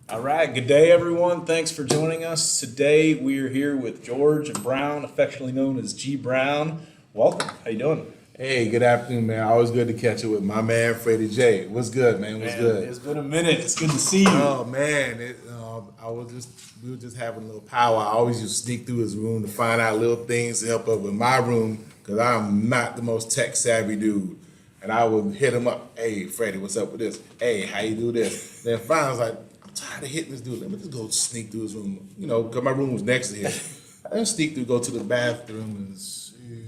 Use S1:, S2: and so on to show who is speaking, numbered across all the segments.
S1: All right, good day, everyone. Thanks for joining us. Today we are here with George Brown, affectionately known as GBrown. Welcome. How you doing?
S2: Hey, good afternoon, man. Always good to catch up with my man, Freddie J. What's good, man? What's good?
S1: It's been a minute. It's good to see you.
S2: Oh man, we were just having a little power. I always used to sneak through his room to find out little things to help up with my room because I'm not the most tech savvy dude. And I would hit him up. Hey, Freddie, what's up with this? Hey, how you do this? Then finally, I was like, I'm tired of hitting this dude. Let me just go sneak through his room. You know, because my room was next to his. I just sneak through, go to the bathroom and see.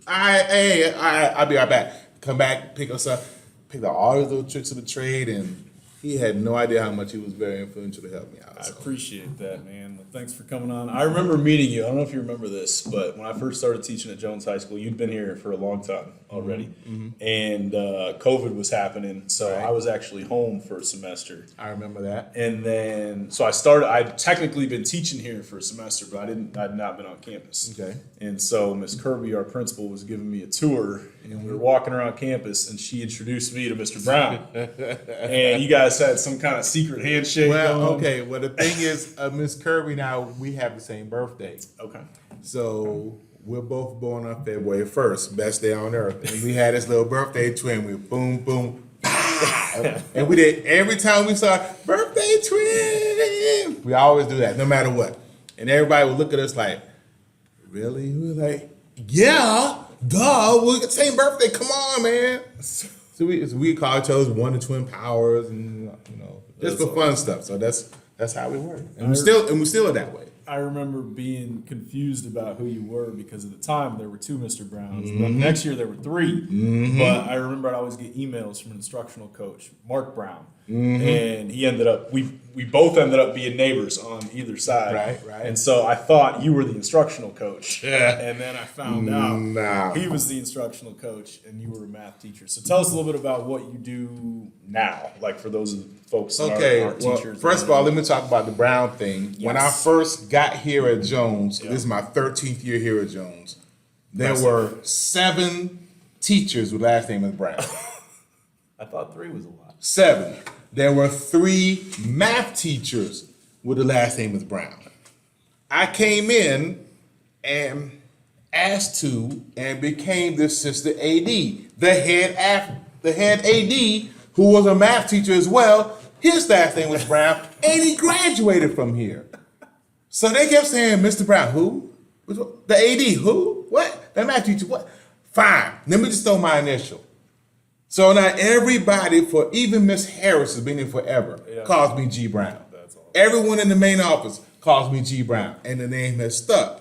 S2: I'll be right back. Come back, pick us up, pick up all his little tricks of the trade, and he had no idea how much he was very influential to help me out.
S1: I appreciate that, man. Well, thanks for coming on. I remember meeting you. I don't know if you remember this, but when I first started teaching at Jones High School, you'd been here for a long time already. And COVID was happening, so
S2: Right.
S1: I was actually home for a semester.
S2: I remember that.
S1: And then, so I'd technically been teaching here for a semester, but I'd not been on campus.
S2: Okay.
S1: And so Miss Kirby, our principal, was giving me a tour, and we were walking around campus, and she introduced me to Mr. Brown. And you guys had some kind of secret handshake
S2: Well,
S1: going.
S2: okay. Well, the thing is, Miss Kirby, now we have the same birthday,
S1: Okay.
S2: so we're both born on February 1st, best day on earth, and we had this little birthday twin. We boom, boom. And we did every time we saw birthday twin. We always do that, no matter what. And everybody would look at us like, really? We were like, yeah, duh, we got the same birthday. Come on, man. So we call each other one of the twin powers, and just for fun stuff. So that's how we work, and we still are that way.
S1: I remember being confused about who you were because at the time there were two Mr. Browns. But next year there were three. But I remember I'd always get emails from an instructional coach, Mark Brown. And he ended up, we both ended up being neighbors on either side.
S2: Right.
S1: And so I thought you were the instructional coach.
S2: Yeah.
S1: And then I found out he was the instructional coach and you were a math teacher. So tell us a little bit about what you do now, like for those of the folks that aren't
S2: well,
S1: teachers.
S2: first of all, let me talk about the Brown thing. When I
S1: Yes.
S2: first got here at Jones, this is my 13th year here at Jones, there were 7 teachers with last name is Brown.
S1: I thought 3 was a lot.
S2: 7. There were 3 math teachers with the last name is Brown. I came in and asked to and became the assistant AD. The head AD, who was a math teacher as well, his last name was Brown, and he graduated from here. So they kept saying, Mr. Brown, who? The AD, who? What? The math teacher, what? Fine, let me just throw my initial. So now everybody, for even Miss Harris has been here forever, calls me G Brown.
S1: That's awesome.
S2: Everyone in the main office calls me G Brown, and the name has stuck.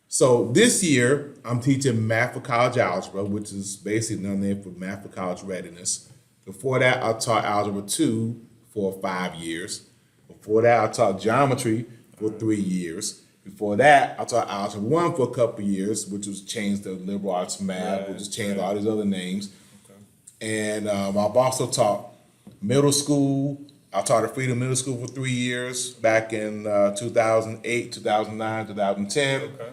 S2: So this year, I'm teaching math for college algebra, which is basically another name for math for college readiness. Before that, I taught algebra 2 for 5 years. Before that, I taught geometry for 3 years. Before that, I taught algebra 1 for a couple of years, which was changed to liberal arts math, which was changed all these other names. And I've also taught middle school. I taught at Freedom Middle School for 3 years back in 2008, 2009, 2010.
S1: Okay.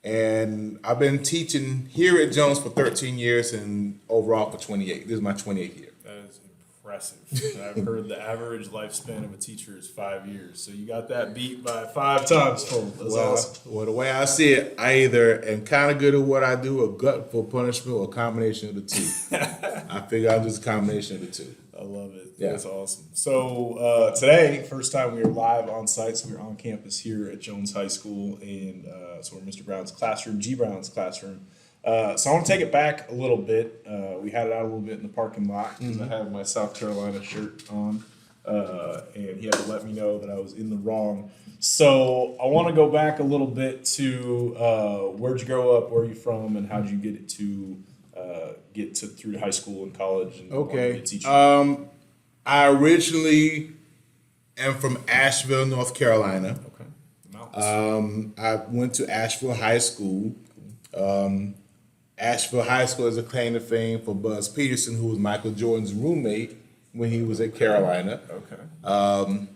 S2: And I've been teaching here at Jones for 13 years and overall for 28. This is my 28th year.
S1: That is impressive. I've heard the average lifespan of a teacher is 5 years. So you got that beat by 5 times, Paul. That's awesome.
S2: Well, the way I see it, I either am kind of good at what I do, or gut for punishment, or a combination of the two. I figure I'm just a combination of the two.
S1: I love it.
S2: Yeah.
S1: That's awesome. So today, first time we are live on site. So we're on campus here at Jones High School. And so we're in Mr. Brown's classroom, G. Brown's classroom. So I want to take it back a little bit. We had it out a little bit in the parking lot because I have my South Carolina shirt on. And he had to let me know that I was in the wrong. So I want to go back a little bit to where'd you grow up, where are you from, and how'd you get to through high school and college and wanted to be a
S2: Okay.
S1: teacher?
S2: I originally am from Asheville, North Carolina.
S1: Okay. Mountains.
S2: I went to Asheville High School. Asheville High School is a claim to fame for Buzz Peterson, who was Michael Jordan's roommate when he was at Carolina.
S1: Okay.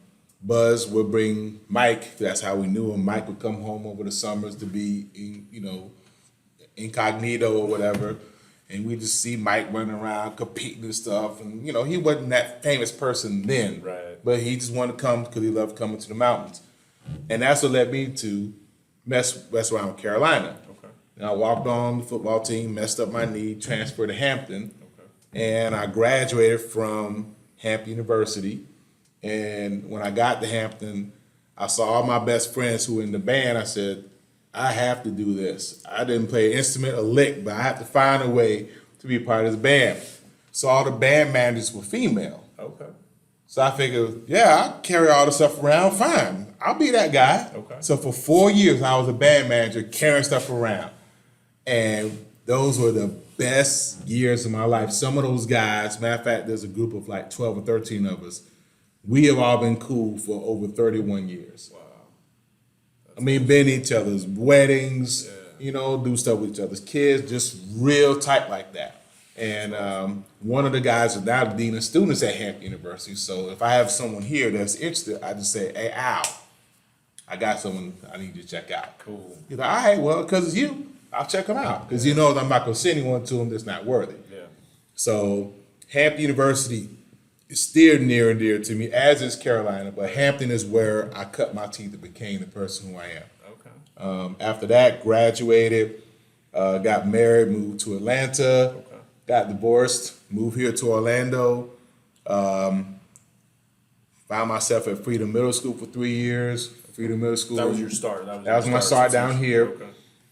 S2: Buzz would bring Mike. That's how we knew him. Mike would come home over the summers to be, incognito or whatever. and we just see Mike running around competing and stuff. And, you know, he wasn't that famous person then,
S1: Right.
S2: but he just wanted to come because he loved coming to the mountains. And that's what led me to mess around with Carolina.
S1: Okay.
S2: And I walked on the football team, messed up my knee, transferred to Hampton, and I graduated from Hampton University. And when I got to Hampton, I saw all my best friends who were in the band. I said, I have to do this. I didn't play an instrument, a lick, but I have to find a way to be a part of this band. So all the band managers were female.
S1: Okay.
S2: So I figured, yeah, I'll carry all the stuff around, fine. I'll be that guy.
S1: Okay.
S2: So for 4 years, I was a band manager carrying stuff around. And those were the best years of my life. Some of those guys, matter of fact, there's a group of like 12 or 13 of us. We have all been cool for over 31 years.
S1: Wow.
S2: I mean, been each other's weddings, you know, do stuff with each other's kids, just real tight like that. And one of the guys is now the dean of students at Hampton University. So if I have someone here that's interested, I just say, hey, Al, I got someone I need you to check out.
S1: Cool.
S2: He's like, all right, well, because it's you, I'll check them out. Because you know I'm not going to send anyone to them that's not worthy.
S1: Yeah.
S2: So Hampton University is still near and dear to me, as is Carolina. But Hampton is where I cut my teeth and became the person who I am.
S1: Okay.
S2: After that, graduated, got married, moved to Atlanta, got divorced, moved here to Orlando, found myself at Freedom Middle School for 3 years. Freedom Middle School.
S1: That was your start. That
S2: was my start down here.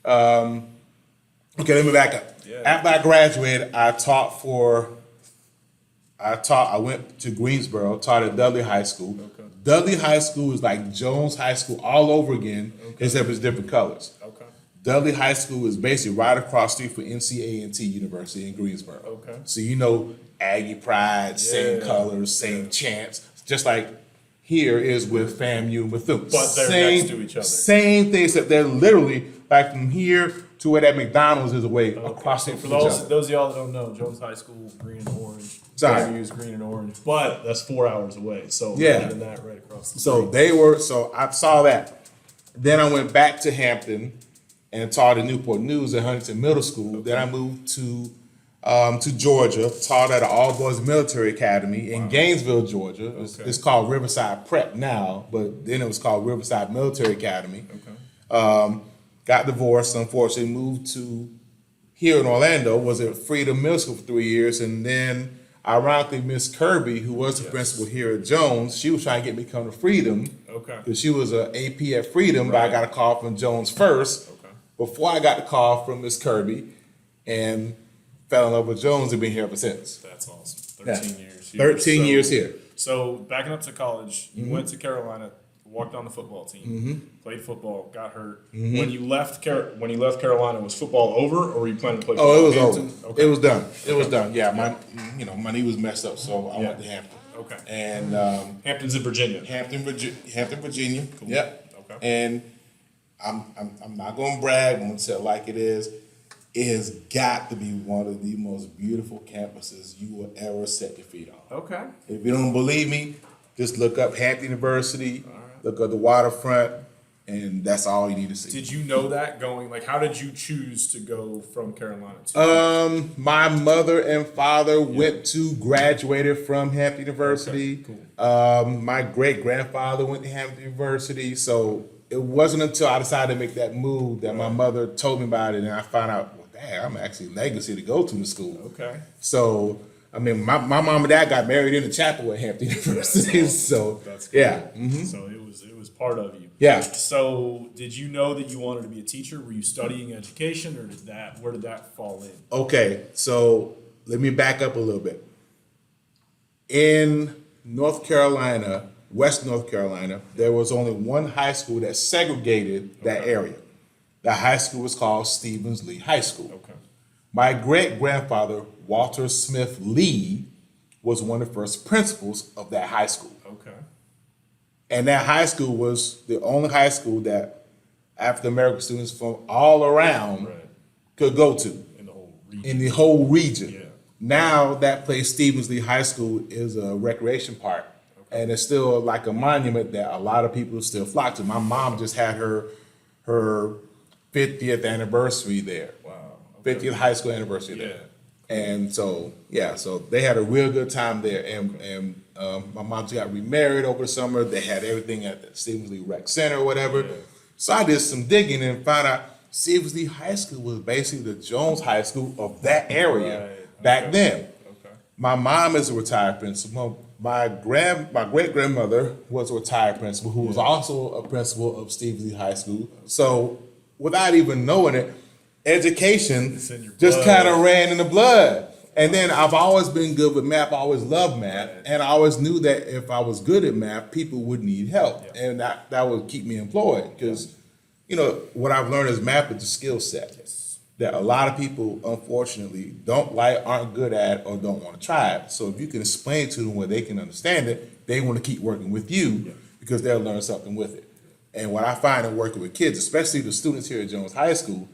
S1: Okay.
S2: Okay, let me back up.
S1: Yeah.
S2: After I graduated, I went to Greensboro, taught at Dudley High School.
S1: Okay.
S2: Dudley High School is like Jones High School all over again, except it's different colors.
S1: Okay.
S2: Dudley High School is basically right across the street from NC&T University in Greensboro.
S1: Okay.
S2: So you know Aggie Pride, same
S1: Yeah.
S2: colors, same chants, just like here is with FAMU and Bethune.
S1: But they're next to each other.
S2: Same thing, except they're literally like from here to where that McDonald's is away across
S1: So
S2: the
S1: for
S2: street from each
S1: those
S2: other.
S1: those of y'all that don't know, Jones High School, green and orange.
S2: Sorry.
S1: WU is green and orange. But that's 4 hours away. So
S2: Yeah.
S1: not even that right across the
S2: So
S1: street.
S2: so I saw that. Then I went back to Hampton and taught at Newport News at Huntington Middle School. Then I moved to Georgia, taught at an all-boys military academy in Gainesville, Georgia. It's called Riverside Prep now, but then it was called Riverside Military Academy. Got divorced, unfortunately, moved to here in Orlando, was at Freedom Middle School for 3 years, and then ironically, Miss Kirby, who was the principal here at Jones, she was trying to get me to come to Freedom.
S1: Okay.
S2: Because she was an AP at Freedom, but I got a call from Jones first.
S1: Okay.
S2: Before I got the call from Miss Kirby, and fell in love with Jones and been here ever since.
S1: That's awesome.
S2: Yeah.
S1: 13 years.
S2: 13 years here.
S1: So backing up to college, you went to Carolina, walked on the football team, played football, got hurt. When you left Carolina, was football over, or were you planning to play football?
S2: Oh, it was
S1: in
S2: over.
S1: Hampton? Okay.
S2: It was done. It was done. Yeah, my knee was messed up, so I went to Hampton.
S1: Okay.
S2: And
S1: Hampton's in Virginia.
S2: Hampton, Virginia.
S1: Cool.
S2: Yep.
S1: Okay.
S2: And I'm not gonna brag. I'm gonna say it like it is. It has got to be one of the most beautiful campuses you will ever set your feet on.
S1: Okay.
S2: If you don't believe me, just look up Hampton University, look up the waterfront, and that's all you need to see.
S1: Did you know that going? Like, how did you choose to go from Carolina to?
S2: My mother and father graduated from Hampton University.
S1: Okay, cool.
S2: My great grandfather went to Hampton University. So it wasn't until I decided to make that move that my mother told me about it, and I found out, well, dang, I'm actually legacy to go to the school.
S1: Okay.
S2: So I mean, my mom and dad got married in the chapel at Hampton University.
S1: Awesome.
S2: So
S1: That's cool.
S2: yeah.
S1: So it was part of you.
S2: Yeah.
S1: So did you know that you wanted to be a teacher? Were you studying education, or where did that fall in?
S2: Okay, so let me back up a little bit. In North Carolina, West North Carolina, there was only one high school that segregated that area. The high school was called Stevens Lee High School.
S1: Okay.
S2: My great-grandfather, Walter Smith Lee, was one of the first principals of that high school.
S1: Okay.
S2: And that high school was the only high school that African-American students from all around could go to
S1: In the whole region.
S2: in the whole region.
S1: Yeah.
S2: Now that place, Stevens Lee High School, is a recreation park. And it's still like a monument that a lot of people still flock to. My mom just had her 50th anniversary there.
S1: Wow. Okay.
S2: 50th high school anniversary there.
S1: Yeah.
S2: And so, yeah, so they had a real good time there. And my mom got remarried over the summer. They had everything at the Stevens Lee Rec Center or whatever.
S1: Yeah.
S2: So I did some digging and found out Stevens Lee High School was basically the Jones High School of that area back then.
S1: Okay.
S2: My mom is a retired principal. My great grandmother was a retired principal who was also a principal of Stevens Lee High School. So without even knowing it, education
S1: It's in your
S2: just
S1: blood.
S2: kind of ran in the blood. And then I've always been good with math. I always loved math, and I always knew that if I was good at math, people would need help, and that would keep me employed. Because, you know, what I've learned is math is a skill set that a lot of people, unfortunately, don't like, aren't good at, or don't want to try it. So if you can explain to them where they can understand it, they want to keep working with you because they'll learn something with it. And what I find in working with kids, especially the students here at Jones High School,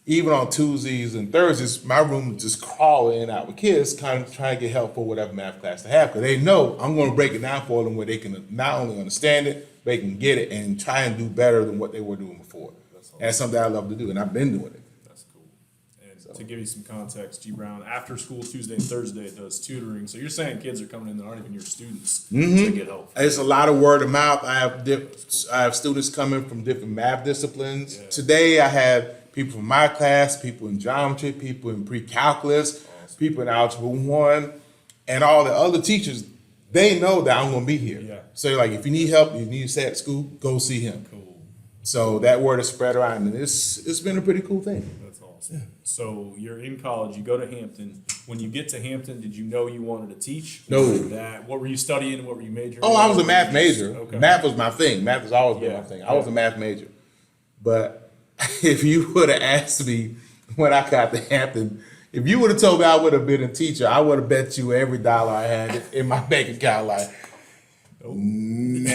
S2: even on Tuesdays and Thursdays, my room just crawl in and out with kids, kind of trying to get help for whatever math class they have, because they know I'm going to break it down for them where they can not only understand it, they can get it and try and do better than what they were doing before. And that's something I love to do, and I've been doing it.
S1: That's cool. And to give you some context, GBrown, after school Tuesday and Thursday, does tutoring. So you're saying kids are coming in that aren't even your students to get help.
S2: It's a lot of word of mouth. I have students coming from different math disciplines.
S1: Yeah.
S2: Today I had people from my class, people in geometry, people in pre-calculus, people in algebra 1, and all the other teachers. They know that I'm going to be here.
S1: Yeah.
S2: So like, if you need help, you need to stay at school, go see him.
S1: Cool.
S2: So that word is spread around, and it's been a pretty cool thing.
S1: That's awesome. So you're in college, you go to Hampton. When you get to Hampton, did you know you wanted to teach?
S2: No.
S1: What were you studying? What were you majoring
S2: Oh,
S1: in?
S2: I was a math major.
S1: Okay.
S2: Math was my thing. Math has always been my thing. I was a math major. But if you would have asked me when I got to Hampton, if you would have told me I would have been a teacher, I would have bet you every dollar I had in my bank account. Like, nah.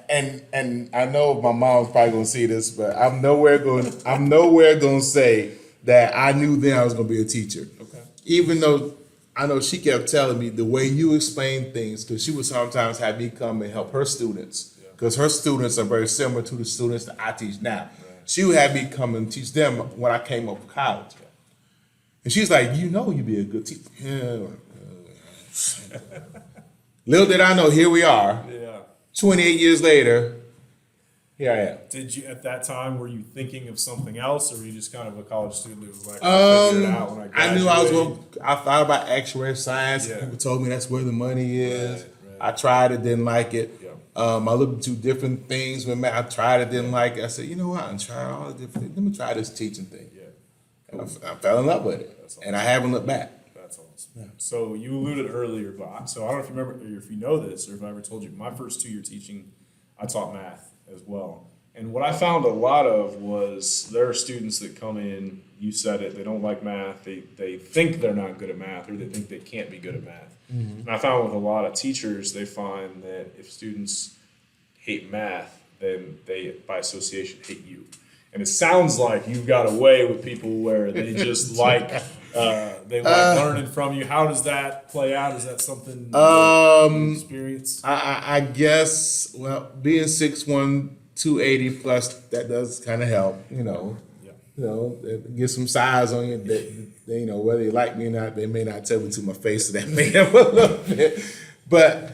S2: And I know my mom's probably gonna see this, but I'm nowhere going to say that I knew then I was gonna be a teacher.
S1: Okay.
S2: Even though I know she kept telling me the way you explain things, because she would sometimes have me come and help her students, because her students are very similar to the students that I teach now. She would have me come and teach them when I came up to college. And she's like, you know you'd be a good teacher. Little did I know, here we are,
S1: Yeah.
S2: 28 years later, here I am.
S1: Did you, at that time, were you thinking of something else, or were you just kind of a college student who was like, I'll figure it out when I graduate?
S2: I knew I was going. I thought about actuary science.
S1: Yeah.
S2: People told me that's where the money is.
S1: Right.
S2: I tried it, didn't like it.
S1: Yeah.
S2: I looked into different things. When I tried it, didn't like it. I said, you know what? I'm trying all the different things. Let me try this teaching thing.
S1: Yeah.
S2: And I fell in love with it,
S1: That's
S2: and I haven't looked back.
S1: That's awesome. So you alluded earlier, but so I don't know if you remember or if you know this or if I ever told you, my first 2 year teaching, I taught math as well. And what I found a lot of was there are students that come in, you said it, they don't like math, they think they're not good at math, or they think they can't be good at math. And I found with a lot of teachers, they find that if students hate math, then they, by association, hate you. And it sounds like you've got a way with people where they just like learning from you. How does that play out? Is that something you experience?
S2: I guess, well, being 6'1", 280 plus, that does kind of help, you know.
S1: Yeah.
S2: You know, get some size on you. They, you know, whether they like me or not, they may not tell me to my face, so that may help a little bit. But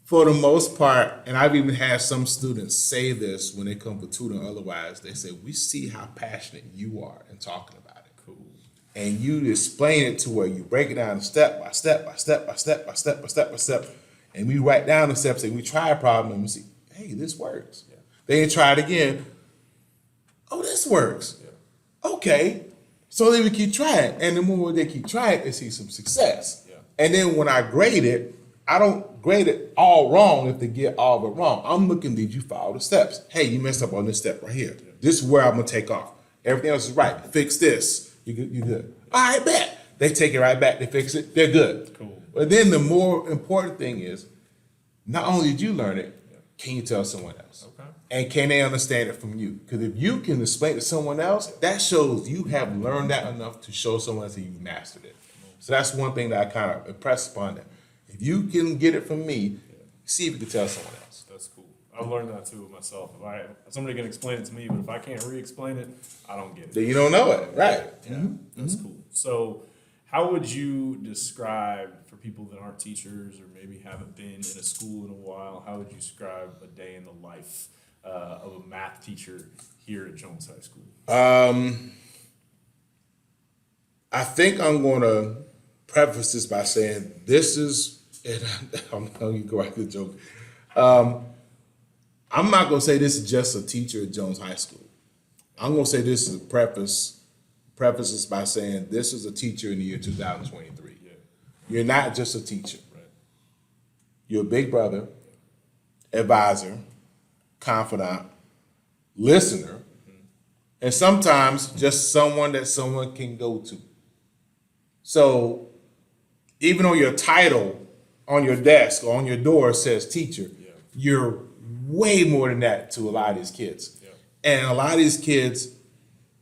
S2: for the most part, and I've even had some students say this when they come for tutoring otherwise, they say, we see how passionate you are in talking about it.
S1: Cool.
S2: And you explain it to where you break it down step by step by step by step by step by step by step. And we write down the steps and we try a problem and we see, hey, this works.
S1: Yeah.
S2: They try it again. Oh, this works.
S1: Yeah.
S2: Okay. So then we keep trying. And the more they keep trying, they see some success.
S1: Yeah.
S2: And then when I grade it, I don't grade it all wrong if they get all of it wrong. I'm looking, did you follow the steps? Hey, you messed up on this step right here. Yeah. This is where I'm gonna take off. Everything else is right. Fix this. You good. All right, bet. They take it right back. They fix it. They're good.
S1: Cool.
S2: But then the more important thing is, not only did you learn it, can you tell someone else?
S1: Okay.
S2: And can they understand it from you? Because if you can explain it to someone else, that shows you have learned that enough to show someone else that you mastered it. So that's one thing that I kind of impressed upon them. If you can get it from me, see if you can tell someone else.
S1: That's cool. I've learned that too myself. If somebody can explain it to me, but if I can't re-explain it, I don't get it.
S2: Then you don't know it, right?
S1: Yeah, that's cool. So How would you describe, for people that aren't teachers or maybe haven't been in a school in a while, how would you describe a day in the life of a math teacher here at Jones High School?
S2: I think I'm going to preface this by saying this is, and I'm going to go back to the joke. I'm not going to say this is just a teacher at Jones High School. I'm going to say this is a preface this by saying this is a teacher in the year 2023.
S1: Yeah.
S2: You're not just a teacher.
S1: Right.
S2: You're a big brother, advisor, confidant, listener, and sometimes just someone that someone can go to. So even on your title on your desk or on your door says teacher, you're way more than that to a lot of these kids.
S1: Yeah.
S2: And a lot of these kids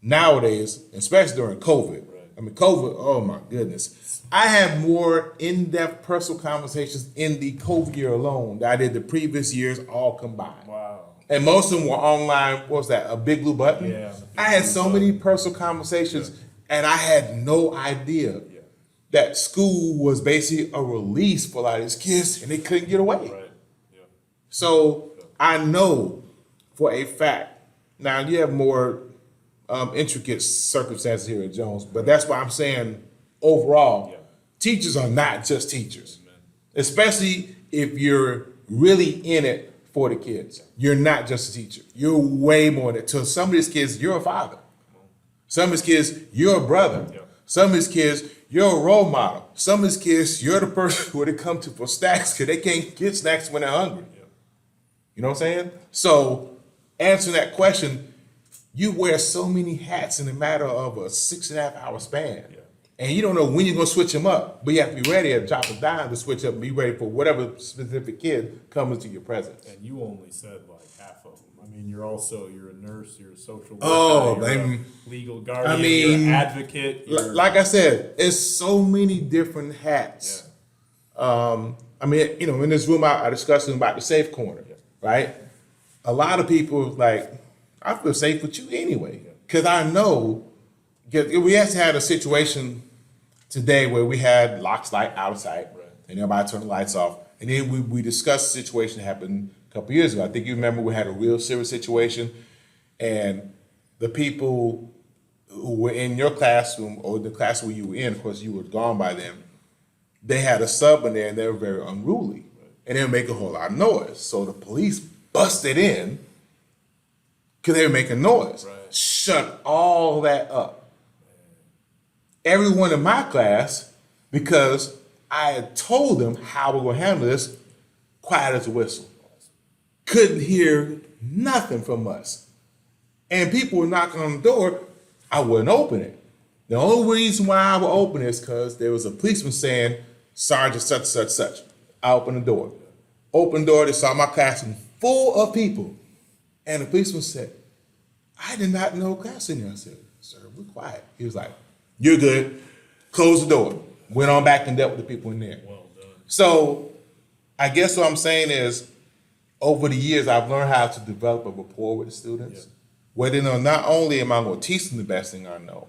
S2: nowadays, especially during COVID, I mean, COVID, oh my goodness. I have more in-depth personal conversations in the COVID year alone than I did the previous years all combined.
S1: Wow.
S2: And most of them were online. What was that? A Big Blue Button?
S1: Yeah.
S2: I had so many personal conversations, and I had no idea that school was basically a release for a lot of these kids, and they couldn't get away.
S1: Right. Yeah.
S2: So I know for a fact. Now you have more intricate circumstances here at Jones, but that's why I'm saying overall, teachers are not just teachers, especially if you're really in it for the kids. You're not just a teacher. You're way more than that. To some of these kids, you're a father. Some of these kids, you're a brother. Some of these kids, you're a role model. Some of these kids, you're the person who they come to for snacks because they can't get snacks when they're hungry. You know what I'm saying? So answering that question, you wear so many hats in a matter of a 6.5 hour span. And you don't know when you're going to switch them up, but you have to be ready at the drop of a dime to switch up and be ready for whatever specific kid comes into your presence.
S1: And you only said like half of them. I mean, you're a nurse, you're a social worker,
S2: Oh,
S1: you're
S2: man.
S1: a legal guardian,
S2: I mean,
S1: you're an advocate.
S2: Like I said, it's so many different hats. I mean, you know, in this room, I discussed about the safe corner, right? A lot of people like, I feel safe with you anyway, because I know, we actually had a situation today where we had locks light out of sight, and everybody turned the lights off, and then we discussed a situation that happened a couple years ago. I think you remember we had a real serious situation, and the people who were in your classroom or the class where you were in, of course you were gone by then, they had a sub in there and they were very unruly, and they were making a whole lot of noise. So the police busted in because they were making noise. Shut all that up. Everyone in my class, because I had told them how we're going to handle this, quiet as a whistle. Couldn't hear nothing from us. And people were knocking on the door, I wouldn't open it. The only reason why I would open it is because there was a policeman saying, Sergeant such, such, such. I opened the door. Opened the door, they saw my classroom full of people. And the policeman said, I did not know class in there. I said, sir, we're quiet. He was like, you're good. Close the door. Went on back and dealt with the people in there.
S1: Well done.
S2: So I guess what I'm saying is, over the years, I've learned how to develop a rapport with the students. Where they know not only am I going to teach them the best thing I know,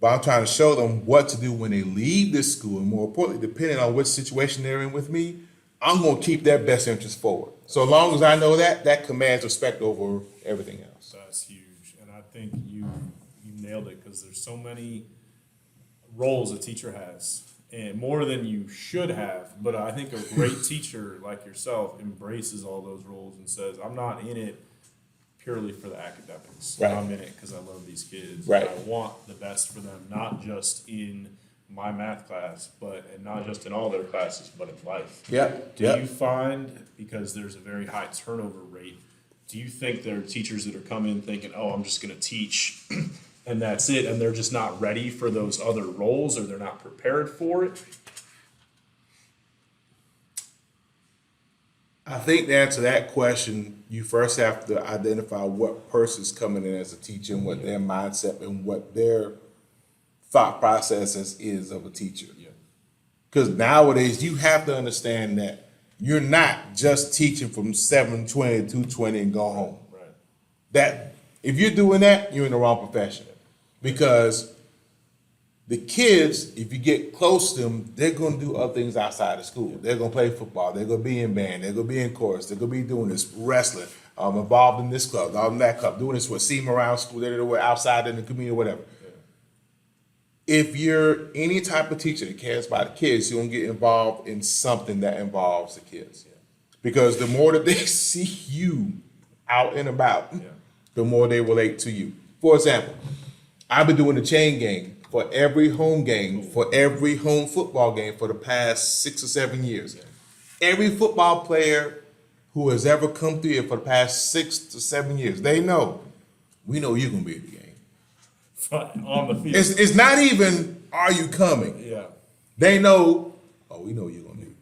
S2: but I'm trying to show them what to do when they leave this school. And more importantly, depending on which situation they're in with me, I'm going to keep their best interest forward. So as long as I know that, that commands respect over everything else.
S1: That's huge. And I think you nailed it, because there's so many roles a teacher has, and more than you should have. But I think a great teacher like yourself embraces all those roles and says, I'm not in it purely for the academics. I'm in it because I love these kids. I want the best for them, not just in my math class, and not just in all their classes, but in life. Do you find, because there's a very high turnover rate, do you think there are teachers that are coming thinking, oh, I'm just going to teach and that's it, and they're just not ready for those other roles, or they're not prepared for it?
S2: I think to answer that question, you first have to identify what person's coming in as a teacher and what their mindset and what their thought process is of a teacher. Because nowadays you have to understand that you're not just teaching from 7:20 to 2:20 and go home. That if you're doing that, you're in the wrong profession. Because The kids, if you get close to them, they're going to do other things outside of school. They're going to play football. They're going to be in band. They're going to be in chorus. They're going to be doing this wrestling, involved in this club, involved in that club, doing this, see them around school, they're outside in the community, whatever. If you're any type of teacher that cares about the kids, you're going to get involved in something that involves the kids. Because the more that they see you out and about, the more they relate to you. For example, I've been doing the chain gang for every home game, for every home football game for the past 6 or 7 years. Every football player who has ever come through here for the past 6 to 7 years, we know you're going to be at the game.
S1: On the field.
S2: It's not even, are you coming?
S1: Yeah.
S2: They know, we know you're going to be.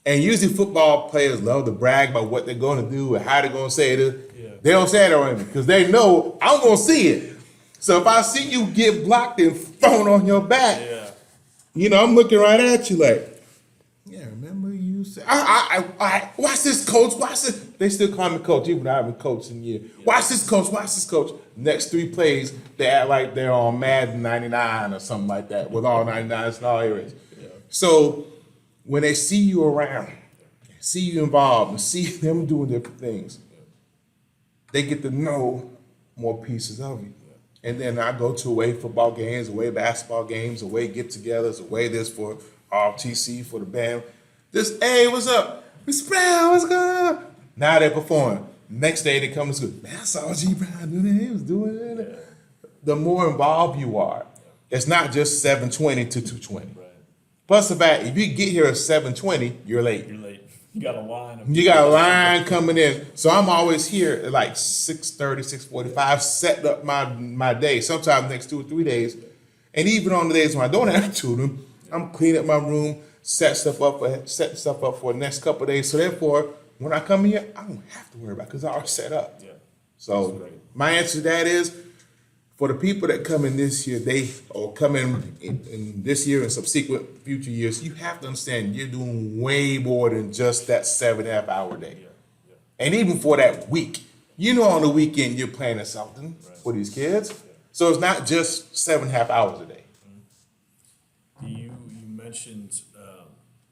S2: And usually football players love to brag about what they're going to do and how they're going to say it. Yeah. They don't say it on me because they know I'm going to see it. So if I see you get blocked and thrown on your back, I'm looking right at you like, remember you said, watch this, coach, watch this. They still call me coach, even though I haven't coached in a year. Watch this, coach. Next 3 plays, they act like they're on Madden 99 or something like that, with all 99s and all areas. Yeah. So when they see you around, see you involved, and see them doing different things, they get to know more pieces of you. And then I go to away football games, away basketball games, away get-togethers, away this for RTC, for the band. Hey, what's up? Mr. Brown, what's going on? Now they perform. Next day they come to school. Man, I saw GBrown doing that. He was doing that. Yeah. The more involved you are, it's not just 7:20 to 2:20. Right. Plus the fact, if you get here at 7:20, you're late.
S1: You got a line.
S2: You got a line coming in. So I'm always here at like 6:30, 6:45, setting up my day, sometimes next 2 or 3 days. And even on the days when I don't have to them, I'm cleaning up my room, setting stuff up for the next couple of days. So therefore, when I come here, I don't have to worry about it because I already set up. Yeah. So my answer to that is, for the people that come in this year, come in this year and subsequent future years, you have to understand you're doing way more than just that 7.5 hour day. Yeah. Yeah. And even for that week, on the weekend you're planning something for these kids. Yeah. So it's not just 7.5 hours a day.
S1: Mm-hmm. You mentioned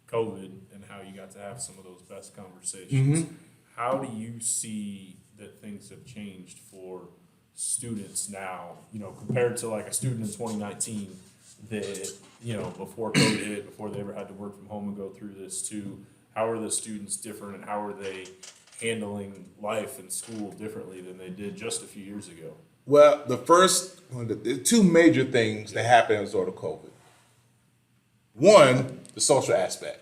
S1: COVID and how you got to have some of those best conversations. Mm-hmm. How do you see that things have changed for students now, compared to like a student in 2019 that, before COVID hit, before they ever had to work from home and go through this too? How are the students different, and how are they handling life and school differently than they did just a few years ago?
S2: Well, the 2 major things that happened as a result of COVID. One, the social aspect.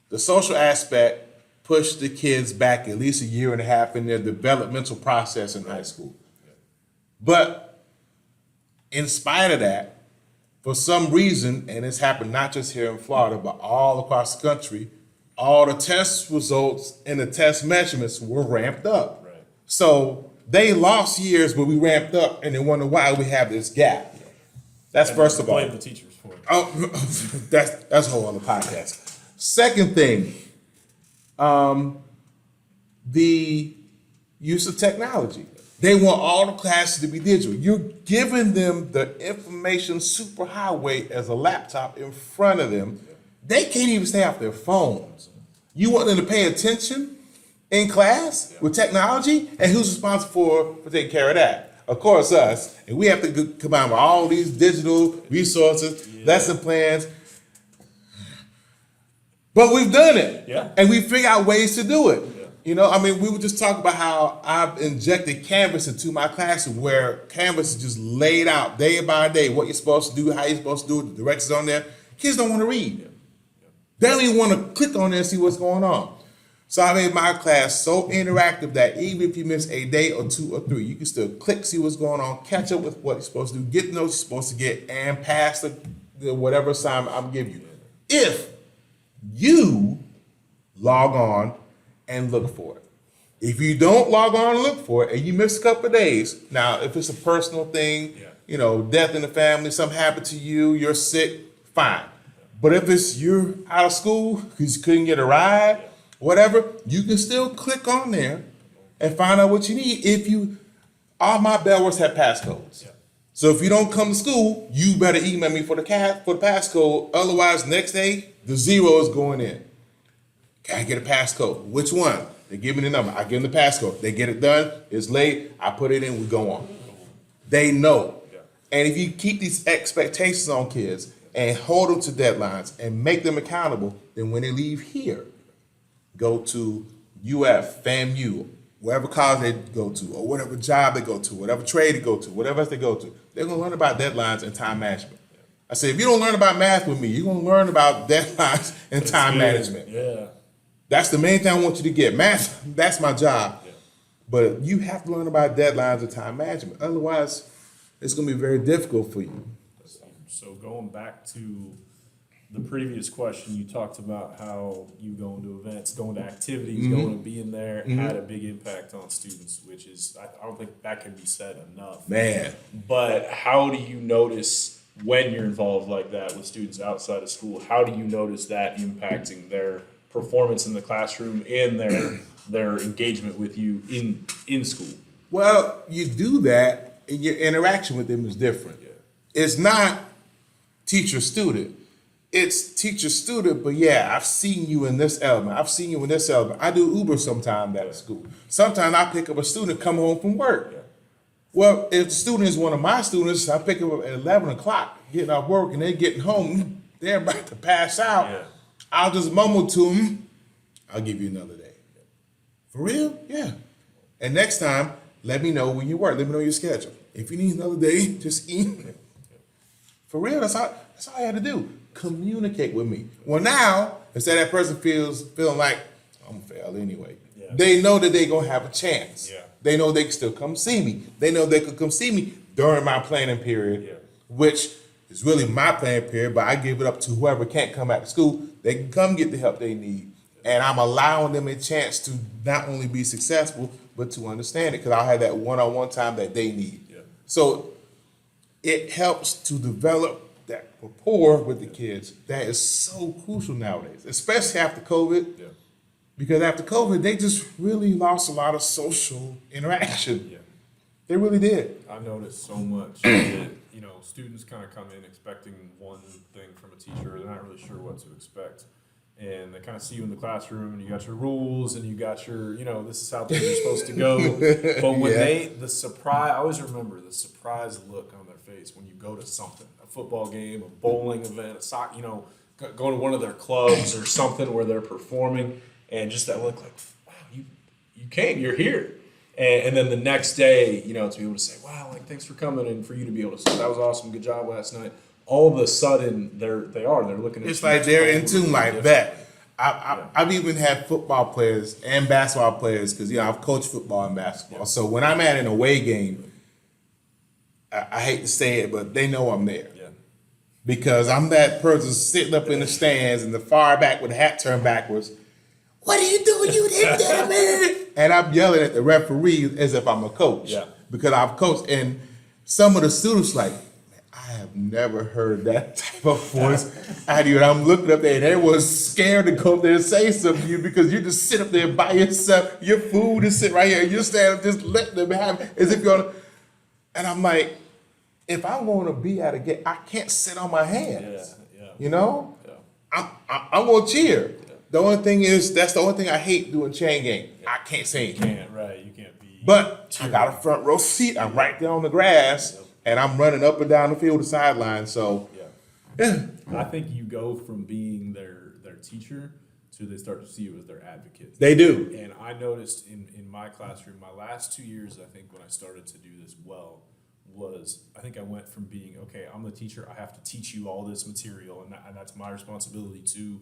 S2: The social aspect pushed the kids back at least 1.5 years in their developmental process in high school. But in spite of that, for some reason, and it's happened not just here in Florida, but all across the country, all the test results and the test measurements were ramped up. Right. So they lost years, but we ramped up, and they wonder why we have this gap. That's first of all.
S1: Blame the teachers for it.
S2: Oh, that's a whole other podcast. Second thing, the use of technology. They want all the classes to be digital. You're giving them the information superhighway as a laptop in front of them. They can't even stay off their phones. You want them to pay attention in class with technology? And who's responsible for taking care of that? Of course, us. And we have to combine with all these digital resources, lesson plans. But we've done it. Yeah. And we figure out ways to do it. We were just talking about how I've injected Canvas into my classroom, where Canvas is just laid out day by day, what you're supposed to do, how you're supposed to do it, the directions on there. Kids don't want to read. They don't even want to click on there and see what's going on. So I made my class so interactive that even if you miss a day or 2 or 3, you can still click, see what's going on, catch up with what you're supposed to do, get the notes you're supposed to get, and pass the whatever assignment I'm giving you. If you log on and look for it. If you don't log on and look for it, and you miss a couple of days, now if it's a personal thing, death in the family, something happened to you, you're sick, fine. But if it's you're out of school because you couldn't get a ride, whatever, you can still click on there and find out what you need. All my bellworks have passcodes. So if you don't come to school, you better email me for the passcode. Otherwise, next day the 0 is going in. Can I get a passcode? Which one? They give me the number. I give them the passcode. They get it done. It's late. I put it in. We go on. They know. And if you keep these expectations on kids and hold them to deadlines and make them accountable, then when they leave here, go to UF, FAMU, wherever college they go to, or whatever job they go to, whatever trade they go to, whatever else they go to, they're going to learn about deadlines and time management. I said, if you don't learn about math with me, you're going to learn about deadlines and time management.
S1: Yeah.
S2: That's the main thing I want you to get. Math, that's my job.
S1: Yeah.
S2: But you have to learn about deadlines and time management. Otherwise, it's going to be very difficult for you.
S1: So going back to the previous question, you talked about how you going to events, going to activities, going to being there had a big impact on students, which is, I don't think that can be said enough.
S2: Man.
S1: But how do you notice when you're involved like that with students outside of school? How do you notice that impacting their performance in the classroom and their engagement with you in school?
S2: Well, you do that, and your interaction with them is different.
S1: Yeah.
S2: It's not teacher-student. It's teacher-student, but yeah, I've seen you in this element. I've seen you in this element. I do Uber sometimes at school. Sometimes I pick up a student come home from work.
S1: Yeah.
S2: Well, if the student is one of my students, I pick them up at 11 o'clock, getting off work, and they're getting home, they're about to pass out.
S1: Yeah.
S2: I'll just mumble to them, I'll give you another day. For real? Yeah. And next time, let me know when you work. Let me know your schedule. If you need another day, just email. For real, that's all I had to do. Communicate with me. Well, now, instead that person feeling like, I'm gonna fail anyway.
S1: Yeah.
S2: They know that they're gonna have a chance.
S1: Yeah.
S2: They know they can still come see me. They know they could come see me during my planning period, which is really my planning period, but I give it up to whoever can't come back to school. They can come get the help they need. And I'm allowing them a chance to not only be successful, but to understand it, because I'll have that one-on-one time that they need.
S1: Yeah.
S2: So it helps to develop that rapport with the kids. That is so crucial nowadays, especially after COVID.
S1: Yeah.
S2: Because after COVID, they just really lost a lot of social interaction.
S1: Yeah.
S2: They really did.
S1: I noticed so much that, students kind of come in expecting one thing from a teacher. They're not really sure what to expect. And they kind of see you in the classroom and you got your rules and you got your, this is how things are supposed to go. But when I always remember the surprise look on their face when you go to something, a football game, a bowling event, a soccer, go to one of their clubs or something where they're performing, and just that look like, wow, you came, you're here. And then the next day, to be able to say, wow, thanks for coming, and for you to be able to say, that was awesome, good job last night. All of a sudden, they're looking at
S2: It's
S1: you
S2: like they're in
S1: totally
S2: tune like
S1: different.
S2: that. I've even had football players and basketball players, because I've coached football and basketball.
S1: Yeah.
S2: So when I'm at an away game, I hate to say it, but they know I'm there.
S1: Yeah.
S2: Because I'm that person sitting up in the stands in the far back with the hat turned backwards. What are you doing? You didn't get man. And I'm yelling at the referee as if I'm a coach.
S1: Yeah.
S2: Because I've coached. And some of the students like, I have never heard that type of voice out of you. And I'm looking up there and everyone's scared to go up there and say something to you, because you just sit up there by yourself. Your food is sitting right here. And you're standing up just letting them have it as if you're on. And I'm like, if I'm going to be at a game, I can't sit on my hands.
S1: Yeah.
S2: Yeah. I'm going to cheer. Yeah. The only thing is, that's the only thing I hate doing chain game. Yeah. I can't say anything.
S1: You can't be.
S2: But I got a front row seat. I'm right there on the grass. Yep. And I'm running up and down the field, the sideline. So, yeah.
S1: I think you go from being their teacher to they start to see you as their advocate.
S2: They do.
S1: And I noticed in my classroom, my last 2 years, I think, when I started to do this well, I think I went from being, okay, I'm the teacher, I have to teach you all this material, and that's my responsibility, to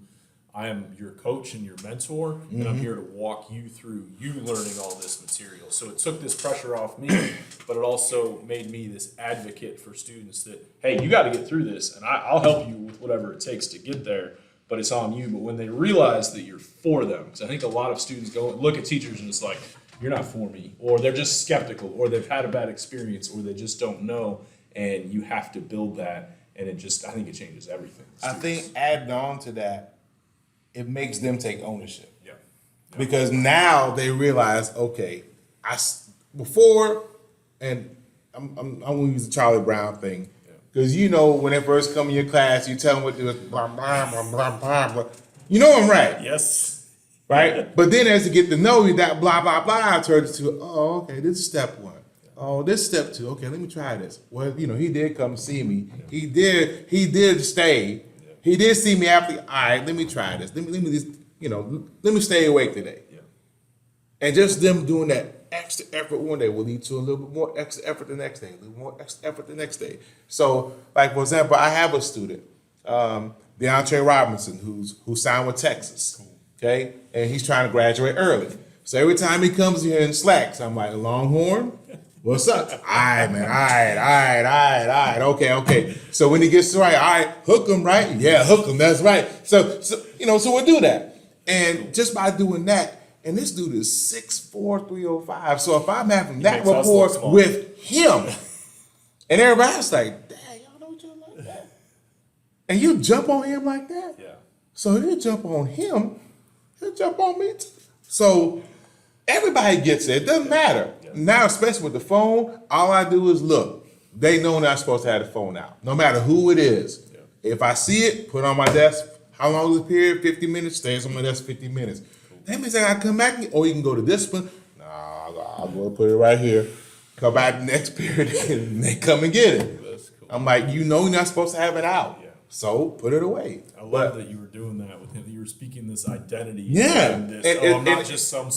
S1: I am your coach and your mentor, and I'm here to walk you through you learning all this material. So it took this pressure off me, but it also made me this advocate for students that, hey, you got to get through this, and I'll help you with whatever it takes to get there, but it's on you. But when they realize that you're for them, because I think a lot of students go and look at teachers and it's like, you're not for me, or they're just skeptical, or they've had a bad experience, or they just don't know, and you have to build that, and I think it changes everything.
S2: I think adding on to that, it makes them take ownership.
S1: Yeah.
S2: Because now they realize, okay, before, and I'm gonna use the Charlie Brown thing. Because you know when they first come in your class, you tell them what to do, blah, blah, blah, blah, blah, blah. You know I'm right.
S1: Yes.
S2: Right? But then as you get to know you, that blah, blah, blah turns to, oh, okay, this is step one. Oh, this is step two. Okay, let me try this. Well, you know, he did come see me. He did stay. He did see me after, all right, let me try this. Let me just, you know, let me stay awake today. Yeah. And just them doing that extra effort one day will lead to a little bit more extra effort the next day, a little more extra effort the next day. So, like, for example, I have a student, DeAndre Robinson, who signed with Texas, okay? And he's trying to graduate early. So every time he comes here and slacks, I'm like, Longhorn, what's up? All right, man, all right, okay. So when he gets right, all right, hook him, right? Yeah, hook him, that's right. So you know, so we'll do that. And just by doing that, and this dude is 6'4", 305. So if I'm having that rapport with him, and everybody's like, dang, y'all know each other like that. And you jump on him like that? Yeah. So if you jump on him, he'll jump on me too. So everybody gets it. It doesn't matter. Yeah. Now, especially with the phone, all I do is look. They know they're not supposed to have the phone out, no matter who it is. Yeah. If I see it, put it on my desk. How long is the period? 50 minutes. Stays on my desk 50 minutes. That means I gotta come back, or you can go to discipline. Nah, I'll go put it right here. Come back the next period, and they come and get it. That's cool. I'm like, you know, you're not supposed to have it out, so put it away.
S1: I love that you were doing that with him. You were speaking this identity.
S2: Yeah,
S1: I'm not just some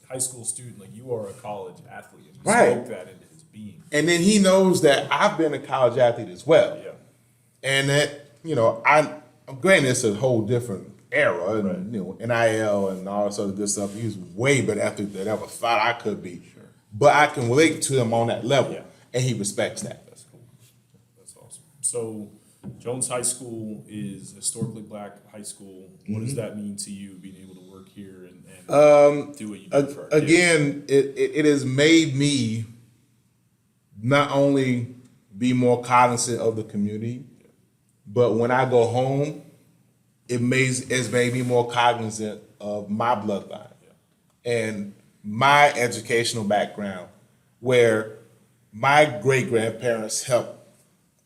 S1: high school student. Like, you are a college athlete, and you spoke that into his being.
S2: And then he knows that I've been a college athlete as well. Yeah, and that, you know, I'm granted it's a whole different era, and you know, NIL and all this other good stuff. He's way better athlete than I ever thought I could be. Sure. But I can relate to him on that level, and he respects that.
S1: That's cool. That's awesome. So, Jones High School is historically black high school. What does that mean to you, being able to work here and do what you do for our kids?
S2: Again, it has made me not only be more cognizant of the community, but when I go home, it's made me more cognizant of my bloodline and my educational background, where my great-grandparents helped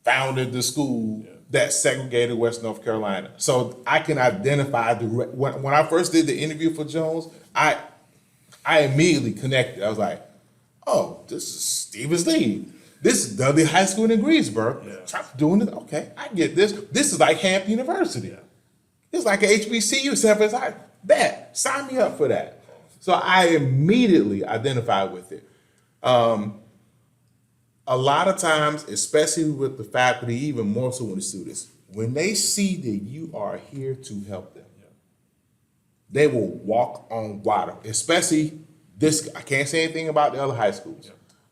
S2: founded the school that segregated West North Carolina. So I can identify when I first did the interview for Jones, I immediately connected. I was like, oh, this is Stevens Lee. This is Dudley High School in Greensboro. Trump's doing it. Okay, I get this. This is like Hampton University. Yeah. It's like an HBCU, except it's like that. Sign me up for that. So I immediately identified with it. A lot of times, especially with the faculty, even more so with the students, when they see that you are here to help them, they will walk on water. Especially this, I can't say anything about the other high schools,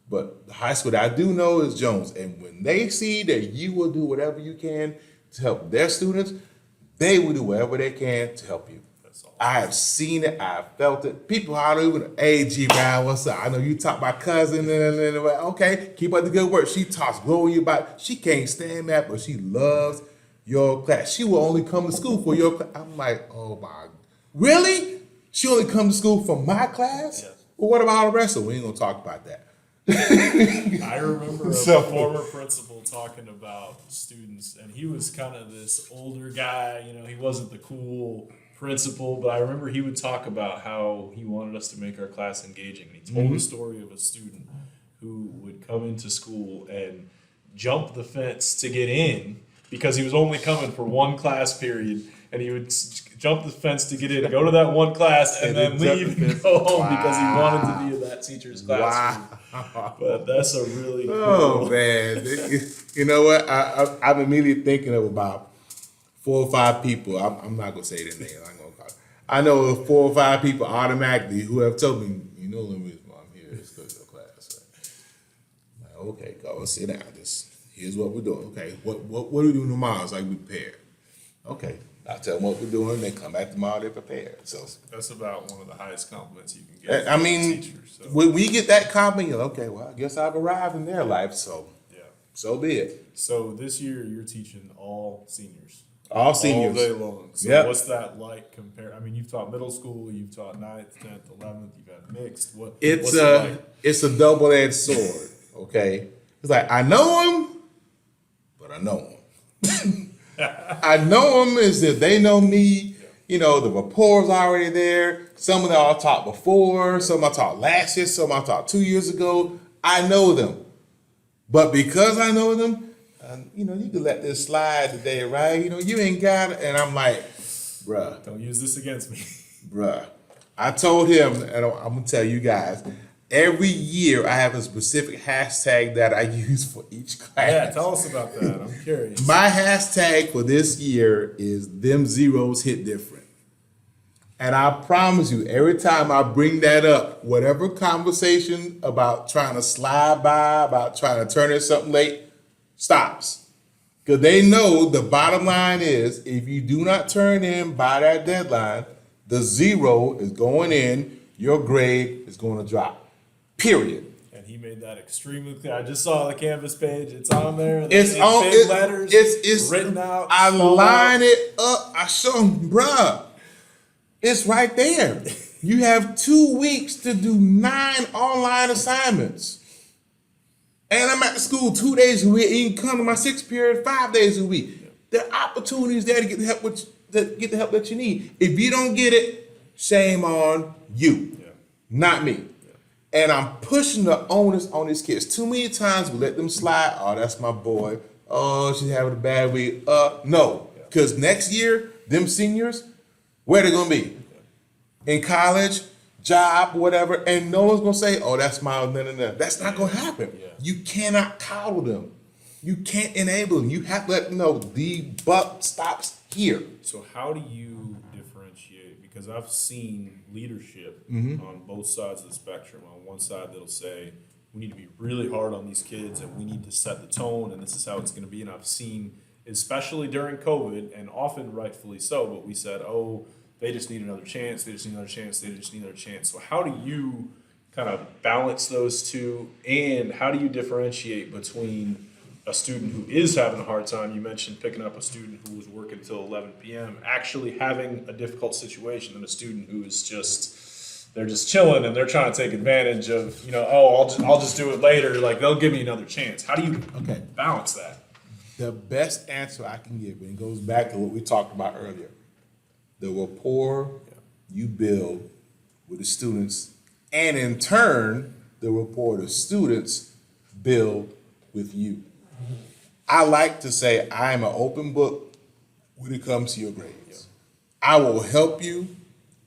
S2: but the high school that I do know is Jones. And when they see that you will do whatever you can to help their students, they will do whatever they can to help you. I have seen it. I have felt it. People all over, hey, GBrown, what's up? I know you taught my cousin. Okay, keep up the good work. She talks glowing about. She can't stand that, but she loves your class. She will only come to school for your class. I'm like, oh my, really? She only come to school for my class? Yes. Well, what about all the rest of them? We ain't gonna talk about that.
S1: I remember a former principal talking about students, and he was kind of this older guy. You know, he wasn't the cool principal, but I remember he would talk about how he wanted us to make our class engaging. And he told the story of a student who would come into school and jump the fence to get in because he was only coming for one class period, and he would jump the fence to get in, go to that one class, and then leave and go home because he wanted to be in that teacher's classroom. Wow. But that's a really cool...
S2: Oh, man. You know what? I'm immediately thinking of about 4 or 5 people. I'm not going to say their name. I'm going to call it. I know 4 or 5 people automatically who have told me, you know the reason why I'm here is because of your class. Right? Like, okay, go sit down. Here's what we're doing. Okay, what are we doing tomorrow? It's like we prepared. Okay, I tell them what we're doing. They come back tomorrow. They're prepared. So
S1: that's about one of the highest compliments you can get.
S2: I mean, teachers, so. When we get that compliment, you're like, okay, well, I guess I've arrived in their life. So so be it.
S1: So this year you're teaching all seniors.
S2: All seniors.
S1: All day long. So what's that like compared? I mean, you've taught middle school, you've taught 9th, 10th, 11th, you've had mixed. What's it like?
S2: It's a double-edged sword, okay? It's like, I know them, but I know them. I know them as if they know me. You know, the rapport's already there. Some of them I taught before, some I taught last year, some I taught 2 years ago. I know them. But because I know them, you know, you can let this slide today, right? You know, you ain't got it. And I'm like, bruh.
S1: Don't use this against me.
S2: Bruh. I told him, and I'm going to tell you guys, every year I have a specific hashtag that I use for each class.
S1: Yeah, tell us about that. I'm curious.
S2: My hashtag for this year is them zeros hit different. And I promise you, every time I bring that up, whatever conversation about trying to slide by, about trying to turn in something late, stops. Because they know the bottom line is, if you do not turn in by that deadline, the zero is going in, your grade is going to drop. Period.
S1: And he made that extremely clear. I just saw the Canvas page. It's on there.
S2: It's
S1: in
S2: on
S1: big letters.
S2: It's
S1: written out.
S2: I
S1: spelled
S2: line
S1: out.
S2: it up. I show him, bruh. It's right there. You have 2 weeks to do 9 online assignments. And I'm at the school 2 days a week. You can come to my 6th period 5 days a week. There are opportunities there to get the help that you need. If you don't get it, shame on you, not me. And I'm pushing the onus on these kids. Too many times we let them slide. Oh, that's my boy. Oh, she's having a bad week. No, because next year, them seniors, where they gonna be? In college, job, whatever, and no one's gonna say, oh, that's my no. That's not gonna happen.
S1: Yeah.
S2: You cannot coddle them. You can't enable them. You have to let them know the buck stops here.
S1: So how do you differentiate? Because I've seen leadership on both sides of the spectrum. On one side, that'll say, we need to be really hard on these kids and we need to set the tone and this is how it's going to be. And I've seen, especially during COVID, and often rightfully so, but we said, oh, they just need another chance, they just need another chance, they just need another chance. So how do you kind of balance those two, and how do you differentiate between a student who is having a hard time? You mentioned picking up a student who was working until 11 p.m., actually having a difficult situation, and a student who is just, they're just chilling and they're trying to take advantage of, you know, oh, I'll just do it later, like they'll give me another chance. How do you balance that?
S2: The best answer I can give, and it goes back to what we talked about earlier, the rapport you build with the students, and in turn, the rapport the students build with you. I like to say I'm an open book when it comes to your grades. I will help you.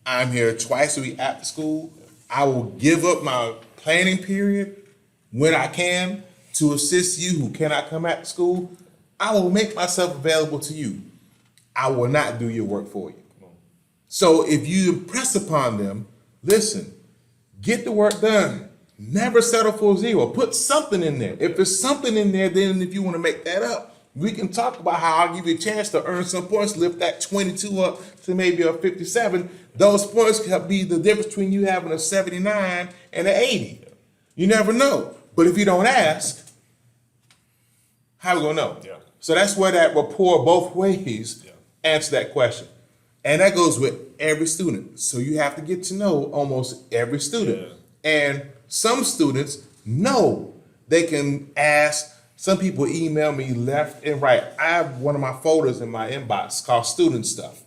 S2: I'm here twice a week after school. I will give up my planning period when I can to assist you who cannot come after school. I will make myself available to you. I will not do your work for you. So if you impress upon them, listen, get the work done. Never settle for zero. Put something in there. If there's something in there, then if you want to make that up, we can talk about how I'll give you a chance to earn some points, lift that 22 up to maybe a 57. Those points could be the difference between you having a 79 and an 80. You never know. But if you don't ask, how are we gonna know?
S1: Yeah.
S2: So that's where that rapport both ways answer that question. And that goes with every student. So you have to get to know almost every student. And some students know they can ask. Some people email me left and right. I have one of my folders in my inbox called student stuff,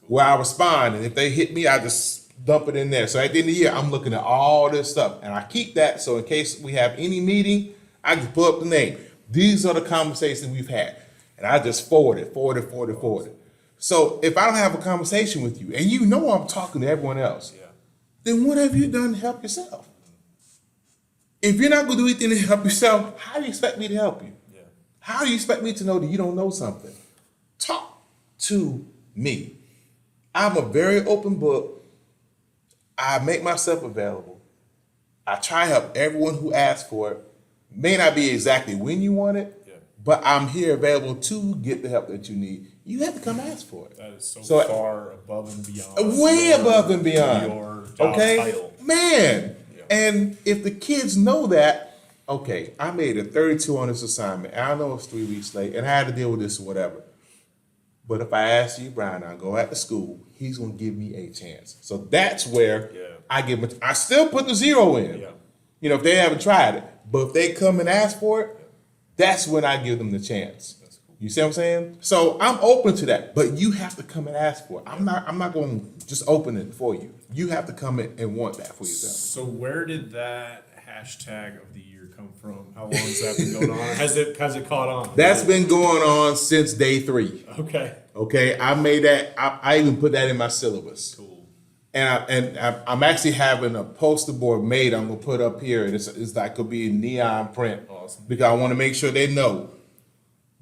S2: where I respond. And if they hit me, I just dump it in there. So at the end of the year, I'm looking at all this stuff. And I keep that so in case we have any meeting, I can pull up the name. These are the conversations we've had. And I just forward it. So if I don't have a conversation with you, and you know I'm talking to everyone else, then what have you done to help yourself? If you're not going to do anything to help yourself, how do you expect me to help you? How do you expect me to know that you don't know something? Talk to me. I'm a very open book. I make myself available. I try to help everyone who asks for it. May not be exactly when you want it, but I'm here available to get the help that you need. You have to come ask for it.
S1: That is so far above and beyond.
S2: Way above and beyond.
S1: Your job title.
S2: Man. And if the kids know that, okay, I made a 32 on this assignment, and I know it's 3 weeks late, and I had to deal with this or whatever. But if I ask GBrown, I go out to school, he's going to give me a chance. So that's where I give him. I still put the zero in. You know, if they haven't tried it. But if they come and ask for it, That's when I give them the chance. You see what I'm saying? So I'm open to that, but you have to come and ask for it. I'm not going to just open it for you. You have to come in and want that for yourself.
S1: So where did that hashtag of the year come from? How long has that been going on? Has it caught on?
S2: That's been going on since day 3.
S1: Okay.
S2: Okay, I made that. I even put that in my syllabus.
S1: Cool.
S2: And I'm actually having a poster board made. I'm gonna put up here, and it's like could be in neon print.
S1: Awesome.
S2: Because I want to make sure they know.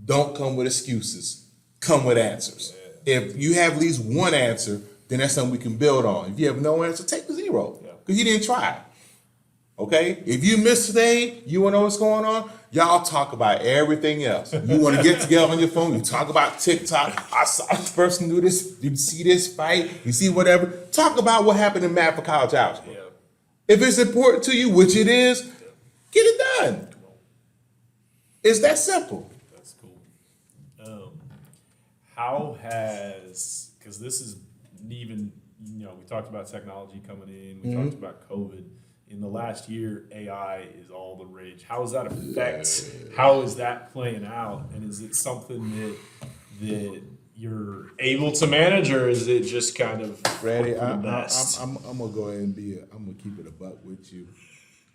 S2: Don't come with excuses. Come with answers.
S1: Yeah.
S2: If you have at least one answer, then that's something we can build on. If you have no answer, take the 0 because you didn't try. Okay? If you missed today, you want to know what's going on? Y'all talk about everything else. You want to get together on your phone, you talk about TikTok. I saw this person do this. You see this fight. You see whatever. Talk about what happened in math for college algebra.
S1: Yeah.
S2: If it's important to you, which it is, get it done. It's that simple.
S1: That's cool. How has, because this is even, we talked about technology coming in, we talked about COVID. In the last year, AI is all the rage. How does that affect, how is that playing out? And is it something that you're able to manage, or is it just kind of
S2: Freddie,
S1: I'm
S2: I'm gonna go ahead and I'm gonna keep it a buck with you.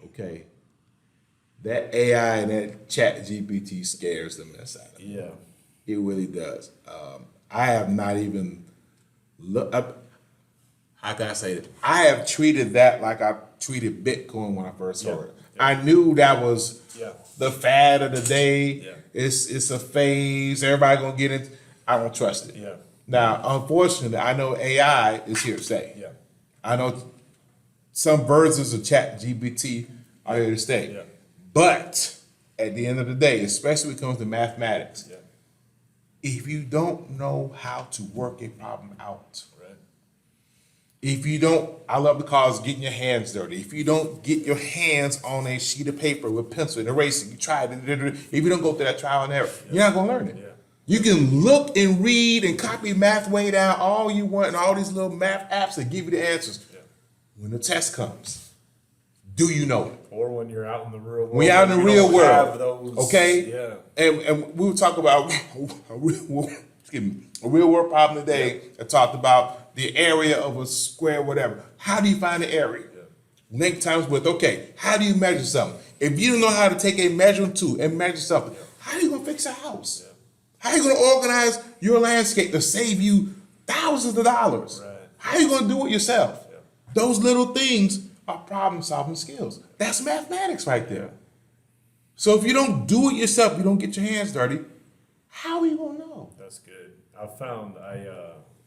S2: Okay. That AI and that chat GPT scares the mess out of me.
S1: Yeah.
S2: It really does. I have not even looked up. How can I say that? I have treated that like I treated Bitcoin when I first heard it. Yeah. I knew that was the fad of the day.
S1: Yeah.
S2: It's a phase. Everybody gonna get it. I don't trust it.
S1: Yeah.
S2: Now, unfortunately, I know AI is here to stay.
S1: Yeah.
S2: I know some versions of Chat GPT are here to stay.
S1: Yeah.
S2: But at the end of the day, especially when it comes to mathematics,
S1: Yeah.
S2: if you don't know how to work a problem out,
S1: Right.
S2: if you don't, I love the cause getting your hands dirty. If you don't get your hands on a sheet of paper with pencil and erasing, you try it. If you don't go through that trial and error, you're not gonna learn it.
S1: Yeah.
S2: You can look and read and copy math way down all you want and all these little math apps that give you the answers.
S1: Yeah.
S2: When the test comes, do you know it?
S1: Or when you're out in the real world.
S2: When you're out in the real
S1: have
S2: world,
S1: those,
S2: okay?
S1: Yeah.
S2: And we were talking about a real world problem today that talked about the area of a square, whatever. How do you find the area? Link times width. Okay, how do you measure something? If you don't know how to take a measuring tool and measure something, how are you gonna fix a house? How are you gonna organize your landscape to save you thousands of dollars?
S1: Right.
S2: How are you gonna do it yourself? Those little things are problem solving skills. That's mathematics right there. So if you don't do it yourself, you don't get your hands dirty, how are you gonna know?
S1: That's good. I found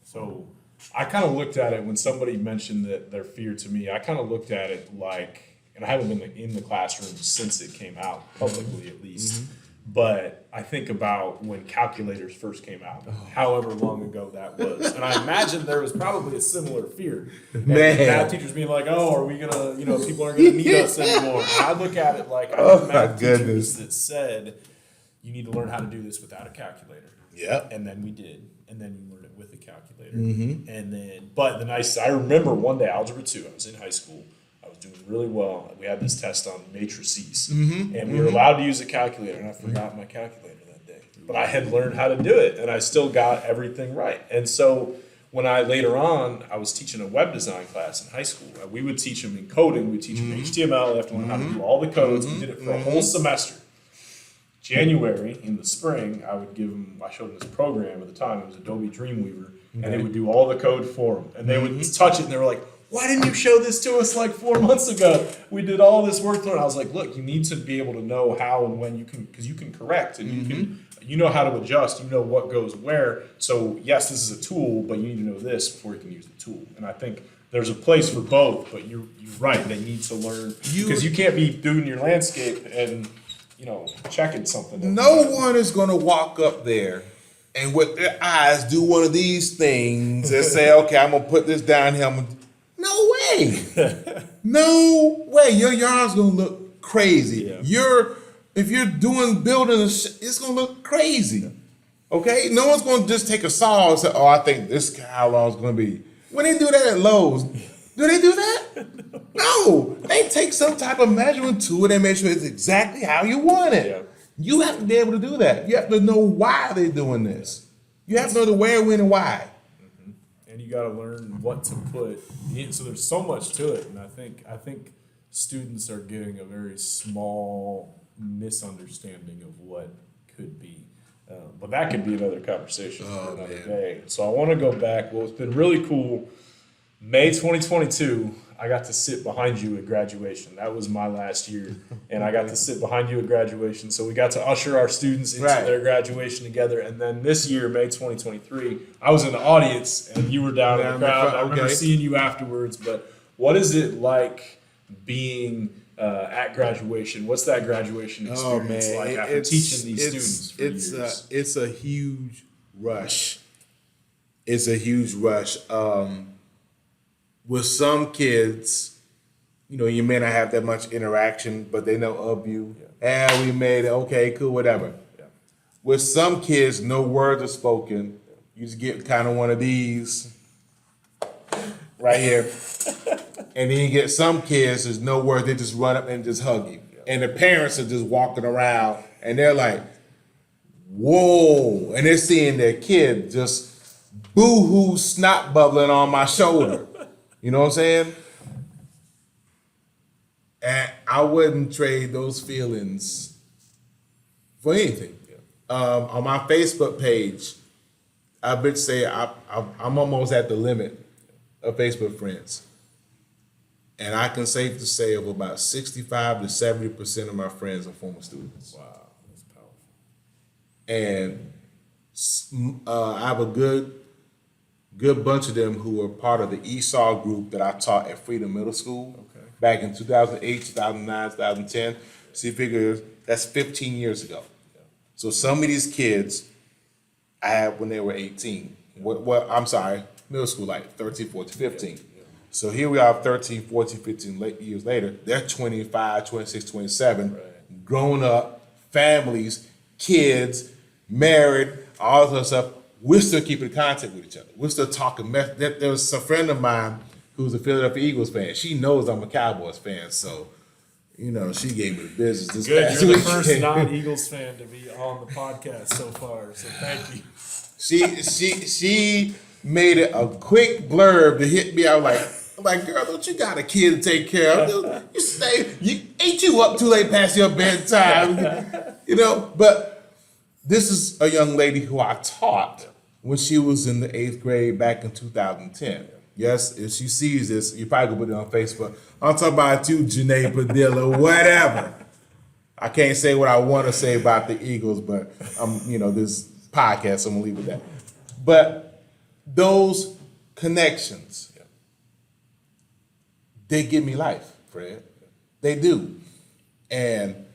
S1: so I kind of looked at it when somebody mentioned that their fear to me. I kind of looked at it like, and I haven't been in the classroom since it came out publicly, at least. But I think about when calculators first came out, however long ago that was, and I imagine there was probably a similar fear. And math teachers being like, "Oh, are we gonna? People aren't gonna need us anymore." And I look at it like, I have math teachers that said, "You need to learn how to do this without a calculator."
S2: Yeah.
S1: And then we did, and then you learned it with a calculator, and then. But I remember one day algebra 2. I was in high school. I was doing really well. We had this test on matrices, and we were allowed to use a calculator, and I forgot my calculator that day. But I had learned how to do it, and I still got everything right. And so when later on, I was teaching a web design class in high school. We would teach them in coding. We'd teach them HTML. They have to learn how to do all the codes. We did it for a whole semester. January, in the spring, I showed them this program at the time. It was Adobe Dreamweaver, and it would do all the code for them. And they would touch it, and they were like, "Why didn't you show this to us like 4 months ago? We did all this work through it." I was like, "Look, you need to be able to know how and when because you can correct and you know how to adjust. You know what goes where. So yes, this is a tool, but you need to know this before you can use the tool." And I think there's a place for both, but you're right. They need to learn because you can't be doing your landscape and checking something.
S2: No one is gonna walk up there and with their eyes do one of these things and say, "Okay, I'm gonna put this down here." No way. No way. Your yard's gonna look crazy.
S1: Yeah.
S2: If you're building it's gonna look crazy. Okay? No one's gonna just take a saw and say, "Oh, I think this how long it's gonna be." When they do that at Lowe's, do they do that? No. They take some type of measuring tool and make sure it's exactly how you want it. You have to be able to do that. You have to know why they're doing this. You have to know the where, when, and why.
S1: And you got to learn what to put in. So there's so much to it, and I think students are getting a very small misunderstanding of what could be. But that could be another conversation for another day. So I want to go back. Well, it's been really cool. May 2022, I got to sit behind you at graduation. That was my last year, and I got to sit behind you at graduation. So we got to usher our students into their graduation together. And then this year, May 2023, I was in the audience, and you were down in the crowd. I remember seeing you afterwards. But what is it like being at graduation? What's that graduation experience like after teaching these students for years?
S2: It's a huge rush. It's a huge rush. With some kids, you may not have that much interaction, but they know of you. Yeah, we made it. Okay, cool, whatever. Yeah. With some kids, no words are spoken. You just get kind of one of these right here. And then you get some kids, there's no words, they just run up and just hug you. Yeah. And the parents are just walking around, and they're like, whoa. And they're seeing their kid just boo-hoo snot bubbling on my shoulder. You know what I'm saying? And I wouldn't trade those feelings for anything. On my Facebook page, I would say I'm almost at the limit of Facebook friends. And I can safe to say of about 65 to 70% of my friends are former students.
S1: Wow, that's powerful.
S2: And I have a good bunch of them who were part of the ESOL group that I taught at Freedom Middle School back in 2008, 2009, 2010. So you figure that's 15 years ago. Yeah. So some of these kids I had when they were 18. I'm sorry, middle school, like 13, 14, 15. Yeah. Yeah. So here we are 13, 14, 15 years later. They're 25, 26, 27, grown up, families, kids, married, all this other stuff. We're still keeping contact with each other. We're still talking. There was a friend of mine who's a Philadelphia Eagles fan. She knows I'm a Cowboys fan, so she gave me the business. This
S1: Good, you're the first non-Eagles fan to be on the podcast so far. So thank you.
S2: She made it a quick blurb to hit me. I was like, girl, don't you got a kid to take care of? Ain't you up too late past your bedtime? But this is a young lady who I taught when she was in the 8th grade back in 2010. Yes, if she sees this, you probably gonna put it on Facebook. I'm talking about you, Janae Padilla, whatever. I can't say what I want to say about the Eagles, but this podcast, so I'm gonna leave it at that. But those connections, they give me life, Fred. They do. And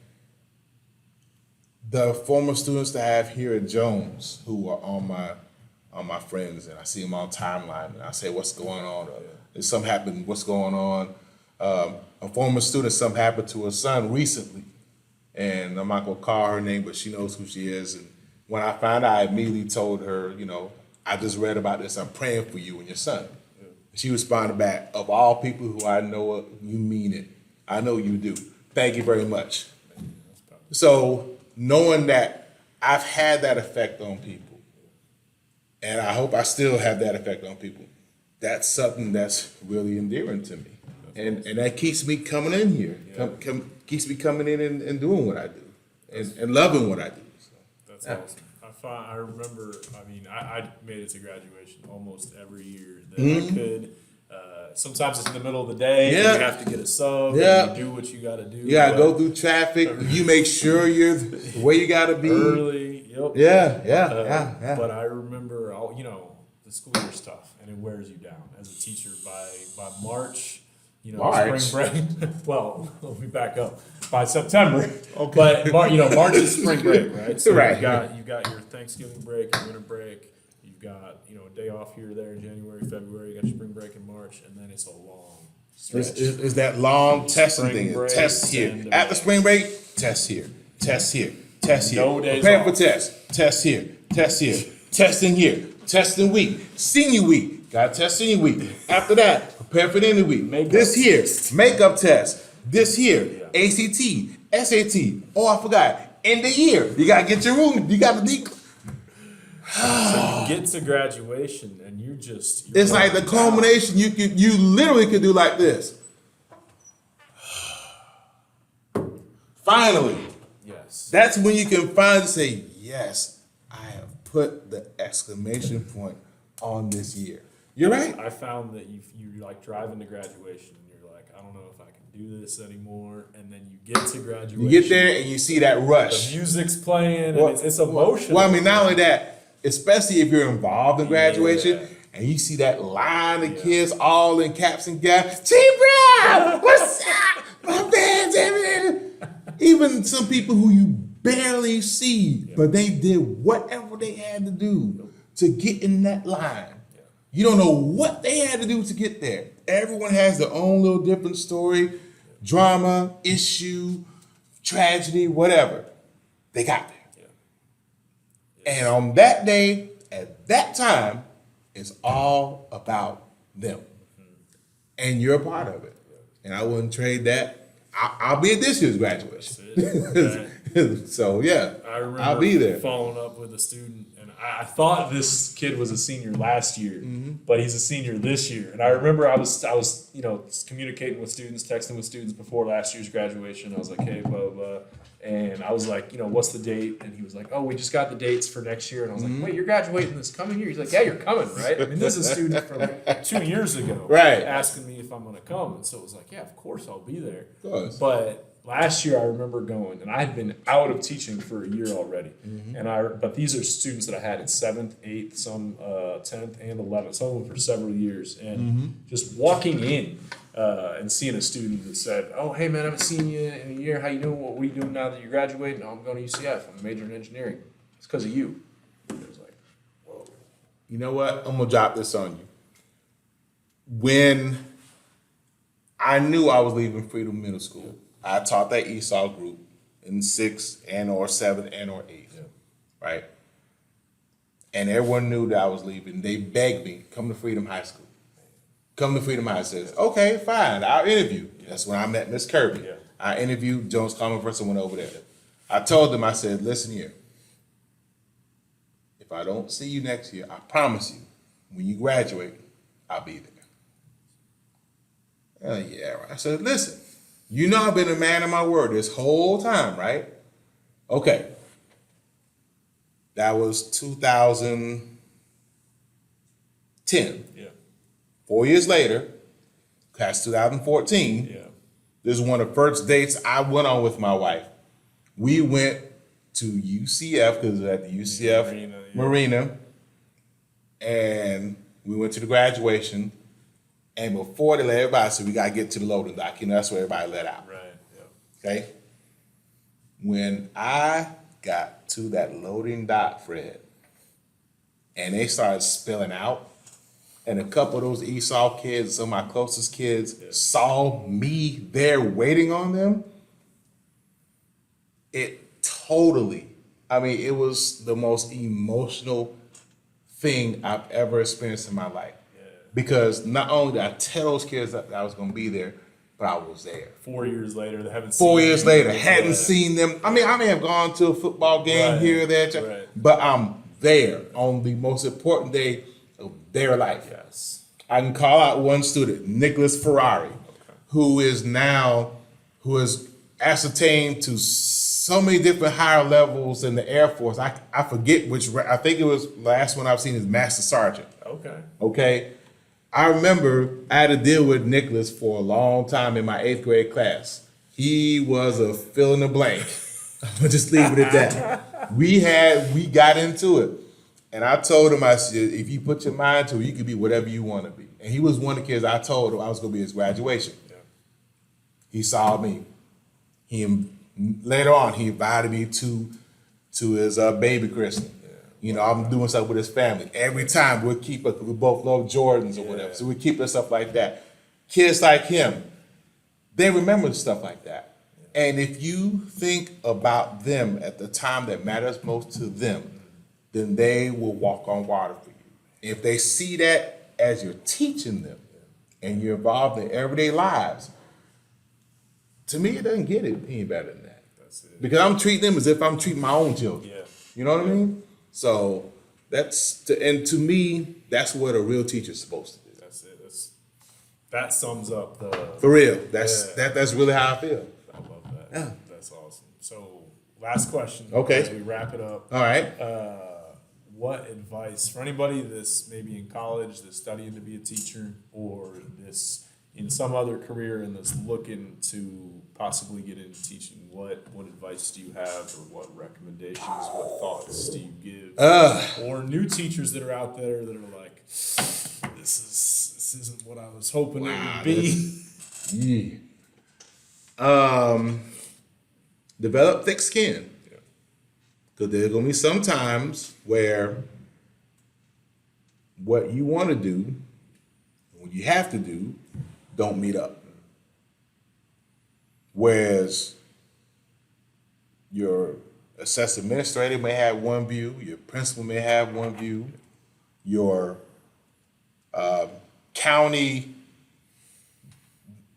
S2: the former students that I have here at Jones who are on my friends, and I see them on timeline, and I say, what's going on? If something happened, what's going on? A former student, something happened to her son recently, and I'm not gonna call her name, but she knows who she is. And when I found out, I immediately told her, I just read about this, I'm praying for you and your son. Yeah. She responded back, of all people who I know, you mean it. I know you do. Thank you very much. So knowing that I've had that effect on people, and I hope I still have that effect on people, that's something that's really endearing to me. And that keeps me coming in here, keeps me coming in and doing what I do, and loving what I do. So.
S1: That's awesome. I remember, I made it to graduation almost every year that I could. Sometimes it's in the middle of the day. Yeah. And you have to get a sub. Yeah. And you do what you got to do. You got to go through traffic. You make sure you're where you got to be. Early. Yep. Yeah. But I remember, the school year's tough, and it wears you down as a teacher by March. Spring break. Well, let me back up. By September. Okay. But March is spring break, right? So right. You got your Thanksgiving break, your winter break. You've got a day off here or there in January, February. You got your spring break in March, and then it's a long stretch. Is that long testing thing? Test here. After spring break, test here. Test here. Test here. No days Prepare off. For test. Test here. Test here. Testing here. Testing week. Senior week. Got to test senior week. After that, prepare for the end of the week. This here. Makeup test. This here. ACT. SAT. Oh, I forgot.
S2: end of year. You gotta get your room. You gotta
S3: So you get to graduation and you're
S2: It's like the culmination. You literally could do like this. Finally.
S3: Yes.
S2: That's when you can finally say, yes, I have put the exclamation point on this year. You're right.
S3: I found that you like driving to graduation and you're like, I don't know if I can do this anymore. And then you get to graduation.
S2: You get there and you see that rush.
S3: The music's playing and it's emotional.
S2: Well, I mean, not only that, especially if you're involved in graduation and you see that line of kids all in caps and gowns. GBrown, what's up? My man's everything. Even some people who you barely see, but they did whatever they had to do to get in that line. You don't know what they had to do to get there. Everyone has their own little different story, drama, issue, tragedy, whatever. They got there. And on that day, at that time, it's all about them. And you're a part of it. And I wouldn't trade that. I'll be at this year's graduation. So yeah,
S3: I remember
S2: I'll be there.
S3: following up with a student, and I thought this kid was a senior last year, but he's a senior this year. And I remember I was communicating with students, texting with students before last year's graduation. I was like, hey, blah, blah. And I was like, what's the date? And he was like, oh, we just got the dates for next year. And I was like, wait, you're graduating this coming year? He's like, yeah, you're coming, right? I mean, this is a student from 2 years ago,
S2: Right,
S3: asking me if I'm going to come. And so it was like, yeah, of course I'll be there.
S2: Of course.
S3: But last year I remember going, and I had been out of teaching for a year already. But these are students that I had in 7th, 8th, some 10th and 11th, some of them for several years. And just walking in and seeing a student that said, oh, hey man, I haven't seen you in a year. How you doing? What are you doing now that you're graduating? Oh, I'm going to UCF. I'm majoring in engineering. It's because of you. And it was like, whoa.
S2: You know what? I'm gonna drop this on you. When I knew I was leaving Freedom Middle School, I taught that ESOL group in 6th and or 7th and or 8th, right? And everyone knew that I was leaving. They begged me, come to Freedom High School. Come to Freedom High. I said, okay, fine, I'll interview. That's when I met Miss Kirby. I interviewed Jones Common First and went over there. I told them, I said, listen here, if I don't see you next year, I promise you, when you graduate, I'll be there. Yeah, right. I said, listen, you know I've been a man of my word this whole time, right? Okay. That was 2010. 4 years later, that's 2014. This is one of the first dates I went on with my wife. We went to UCF, because it was at the UCF Marina, and we went to the graduation. And before they let everybody, so we got to get to the loading dock. That's where everybody let out. Okay? When I got to that loading dock, Fred, and they started spilling out, and a couple of those ESOL kids, some of my closest kids, saw me there waiting on them, it was the most emotional thing I've ever experienced in my life. Because not only did I tell those kids that I was going to be there, but I was there.
S3: 4 years later, they haven't seen
S2: 4 years later, hadn't seen them. I mean, I may have gone to a football game here or there, but I'm there on the most important day of their life. I can call out one student, Nicholas Ferrari, who has ascertained to so many different higher levels in the Air Force. I forget which, I think it was last one I've seen is Master Sergeant. Okay. I remember I had to deal with Nicholas for a long time in my 8th grade class. He was a fill in the blank. I'll just leave it at that. We got into it. And I told him, I said, if you put your mind to it, you can be whatever you want to be. And he was one of the kids I told him I was going to be his graduation. He saw me. Later on, he invited me to his baby christening. I'm doing stuff with his family. Every time we both love Jordans or whatever. So we keep stuff like that. Kids like him, they remember stuff like that. And if you think about them at the time that matters most to them, then they will walk on water for you. If they see that as you're teaching them and you're involved in their everyday lives, to me, it doesn't get it any better than that.
S3: That's it.
S2: because I'm treating them as if I'm treating my own children.
S3: Yeah.
S2: You know what I mean? So and to me, that's what a real teacher's supposed to do.
S3: That's it. That sums up the.
S2: For real, that's
S3: Yeah.
S2: that's really how I feel.
S3: I love that.
S2: Yeah.
S3: That's awesome. So, last question.
S2: Okay.
S3: As we wrap it up.
S2: All right.
S3: What advice for anybody that's maybe in college, that's studying to be a teacher, or this in some other career and that's looking to possibly get into teaching? What advice do you have, or what recommendations, what thoughts do you give, or new teachers that are out there that are like, this isn't what I was hoping it would be.
S2: Develop thick skin.
S3: Yeah.
S2: Because there's gonna be some times where what you want to do, what you have to do, don't meet up. Whereas your assessor administrator may have one view, your principal may have one view, your county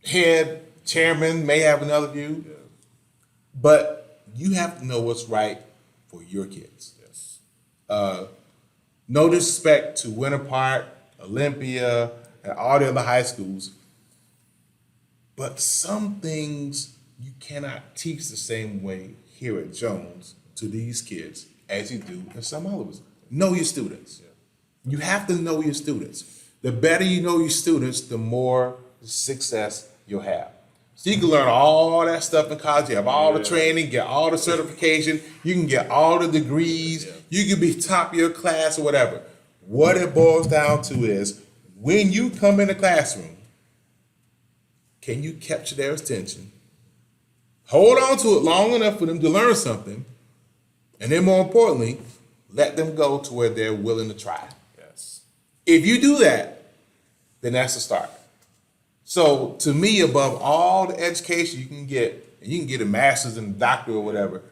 S2: head chairman may have another view, but you have to know what's right for your kids.
S3: Yes.
S2: No disrespect to Winter Park, Olympia, and all the other high schools, but some things you cannot teach the same way here at Jones to these kids as you do in some others. Know your students. You have to know your students. The better you know your students, the more success you'll have. So you can learn all that stuff in college. You have all the training, get all the certification. You can get all the degrees. You can be top of your class or whatever. What it boils down to is when you come in the classroom, can you capture their attention? Hold on to it long enough for them to learn something. And then more importantly, let them go to where they're willing to try.
S3: Yes.
S2: If you do that, then that's a start. So to me, above all the education you can get a master's and a doctor or whatever,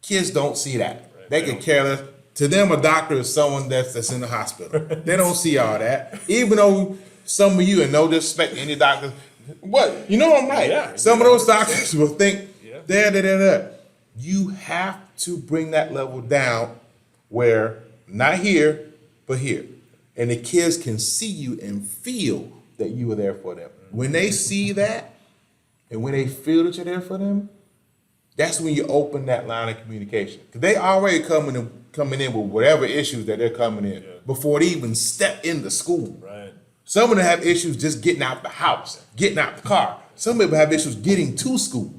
S2: kids don't see that.
S3: Right.
S2: They can care less. To them, a doctor is someone that's in the hospital. They don't see all that. Even though some of you, and no disrespect to any doctors, what? You know I'm right.
S3: Yeah.
S2: Some of those doctors will think,
S3: Yeah.
S2: You have to bring that level down where, not here, but here. And the kids can see you and feel that you were there for them. When they see that, and when they feel that you're there for them, that's when you open that line of communication. Because they already coming in with whatever issues that they're coming in before they even step into school.
S3: Right.
S2: Some of them have issues just getting out the house, getting out the car. Some people have issues getting to school.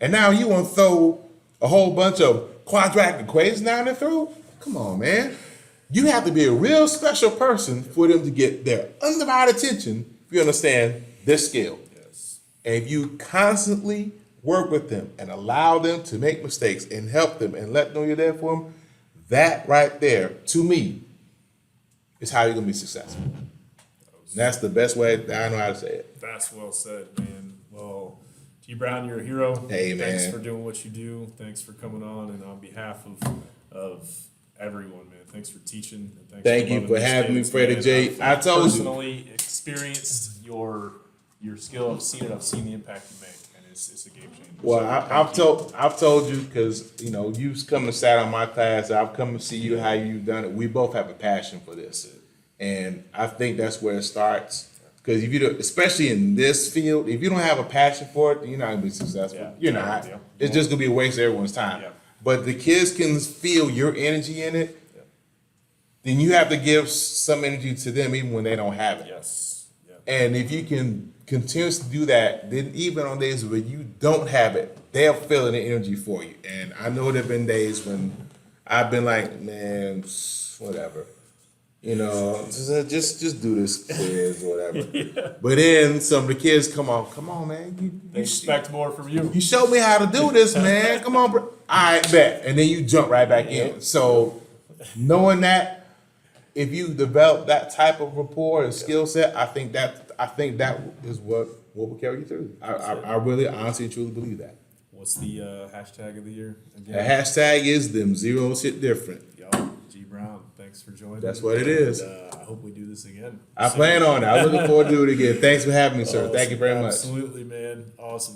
S2: And now you want to throw a whole bunch of quadratic equations down their throat? Come on, man. You have to be a real special person for them to get their undivided attention if you understand this skill.
S3: Yes.
S2: And if you constantly work with them and allow them to make mistakes and help them and let them know you're there for them, that right there, to me, is how you're going to be successful. And that's the best way that I know how to say it.
S3: That's well said, man. Well, GBrown, you're a hero.
S2: Hey, man.
S3: Thanks for doing what you do. Thanks for coming on, and on behalf of everyone, man, thanks for teaching. And
S2: Thank you
S3: loving
S2: for
S3: these
S2: having me,
S3: kids,
S2: Freddie
S3: man.
S2: J.
S3: I've
S2: I told you.
S3: personally experienced your skill. I've seen it. I've seen the impact you make, and it's a game changer.
S2: Well,
S3: So,
S2: I've told you because you've come and sat on my class. I've come to see you how you've done it. We both have a passion for this, and I think that's where it starts. Because if you do, especially in this field, if you don't have a passion for it, then you're not gonna be successful.
S3: Yeah.
S2: You're not.
S3: Yeah.
S2: It's just gonna be a waste of everyone's time.
S3: Yeah.
S2: But the kids can feel your energy in it. Then you have to give some energy to them even when they don't have it.
S3: Yes. Yeah.
S2: And if you can continuously do that, then even on days where you don't have it, they're feeling the energy for you. And I know there have been days when I've been like, man, whatever. Just do this quiz or whatever. But then some of the kids come on, man.
S3: They expect more from you.
S2: You showed me how to do this, man. Come on, bro. All right, bet. And then you jump right back in. So knowing that, if you develop that type of rapport and skill set, I think that is what will carry you through. I really, honestly, truly believe that.
S3: What's the hashtag of the year again?
S2: The hashtag is them zeros hit different.
S3: Yo, GBrown, thanks for joining.
S2: That's
S3: me.
S2: what it is.
S3: And, I hope we do this again.
S2: I plan on it. I'm looking forward to do it again. Thanks for having me, sir. Thank you very much.
S3: Absolutely, man. Awesome.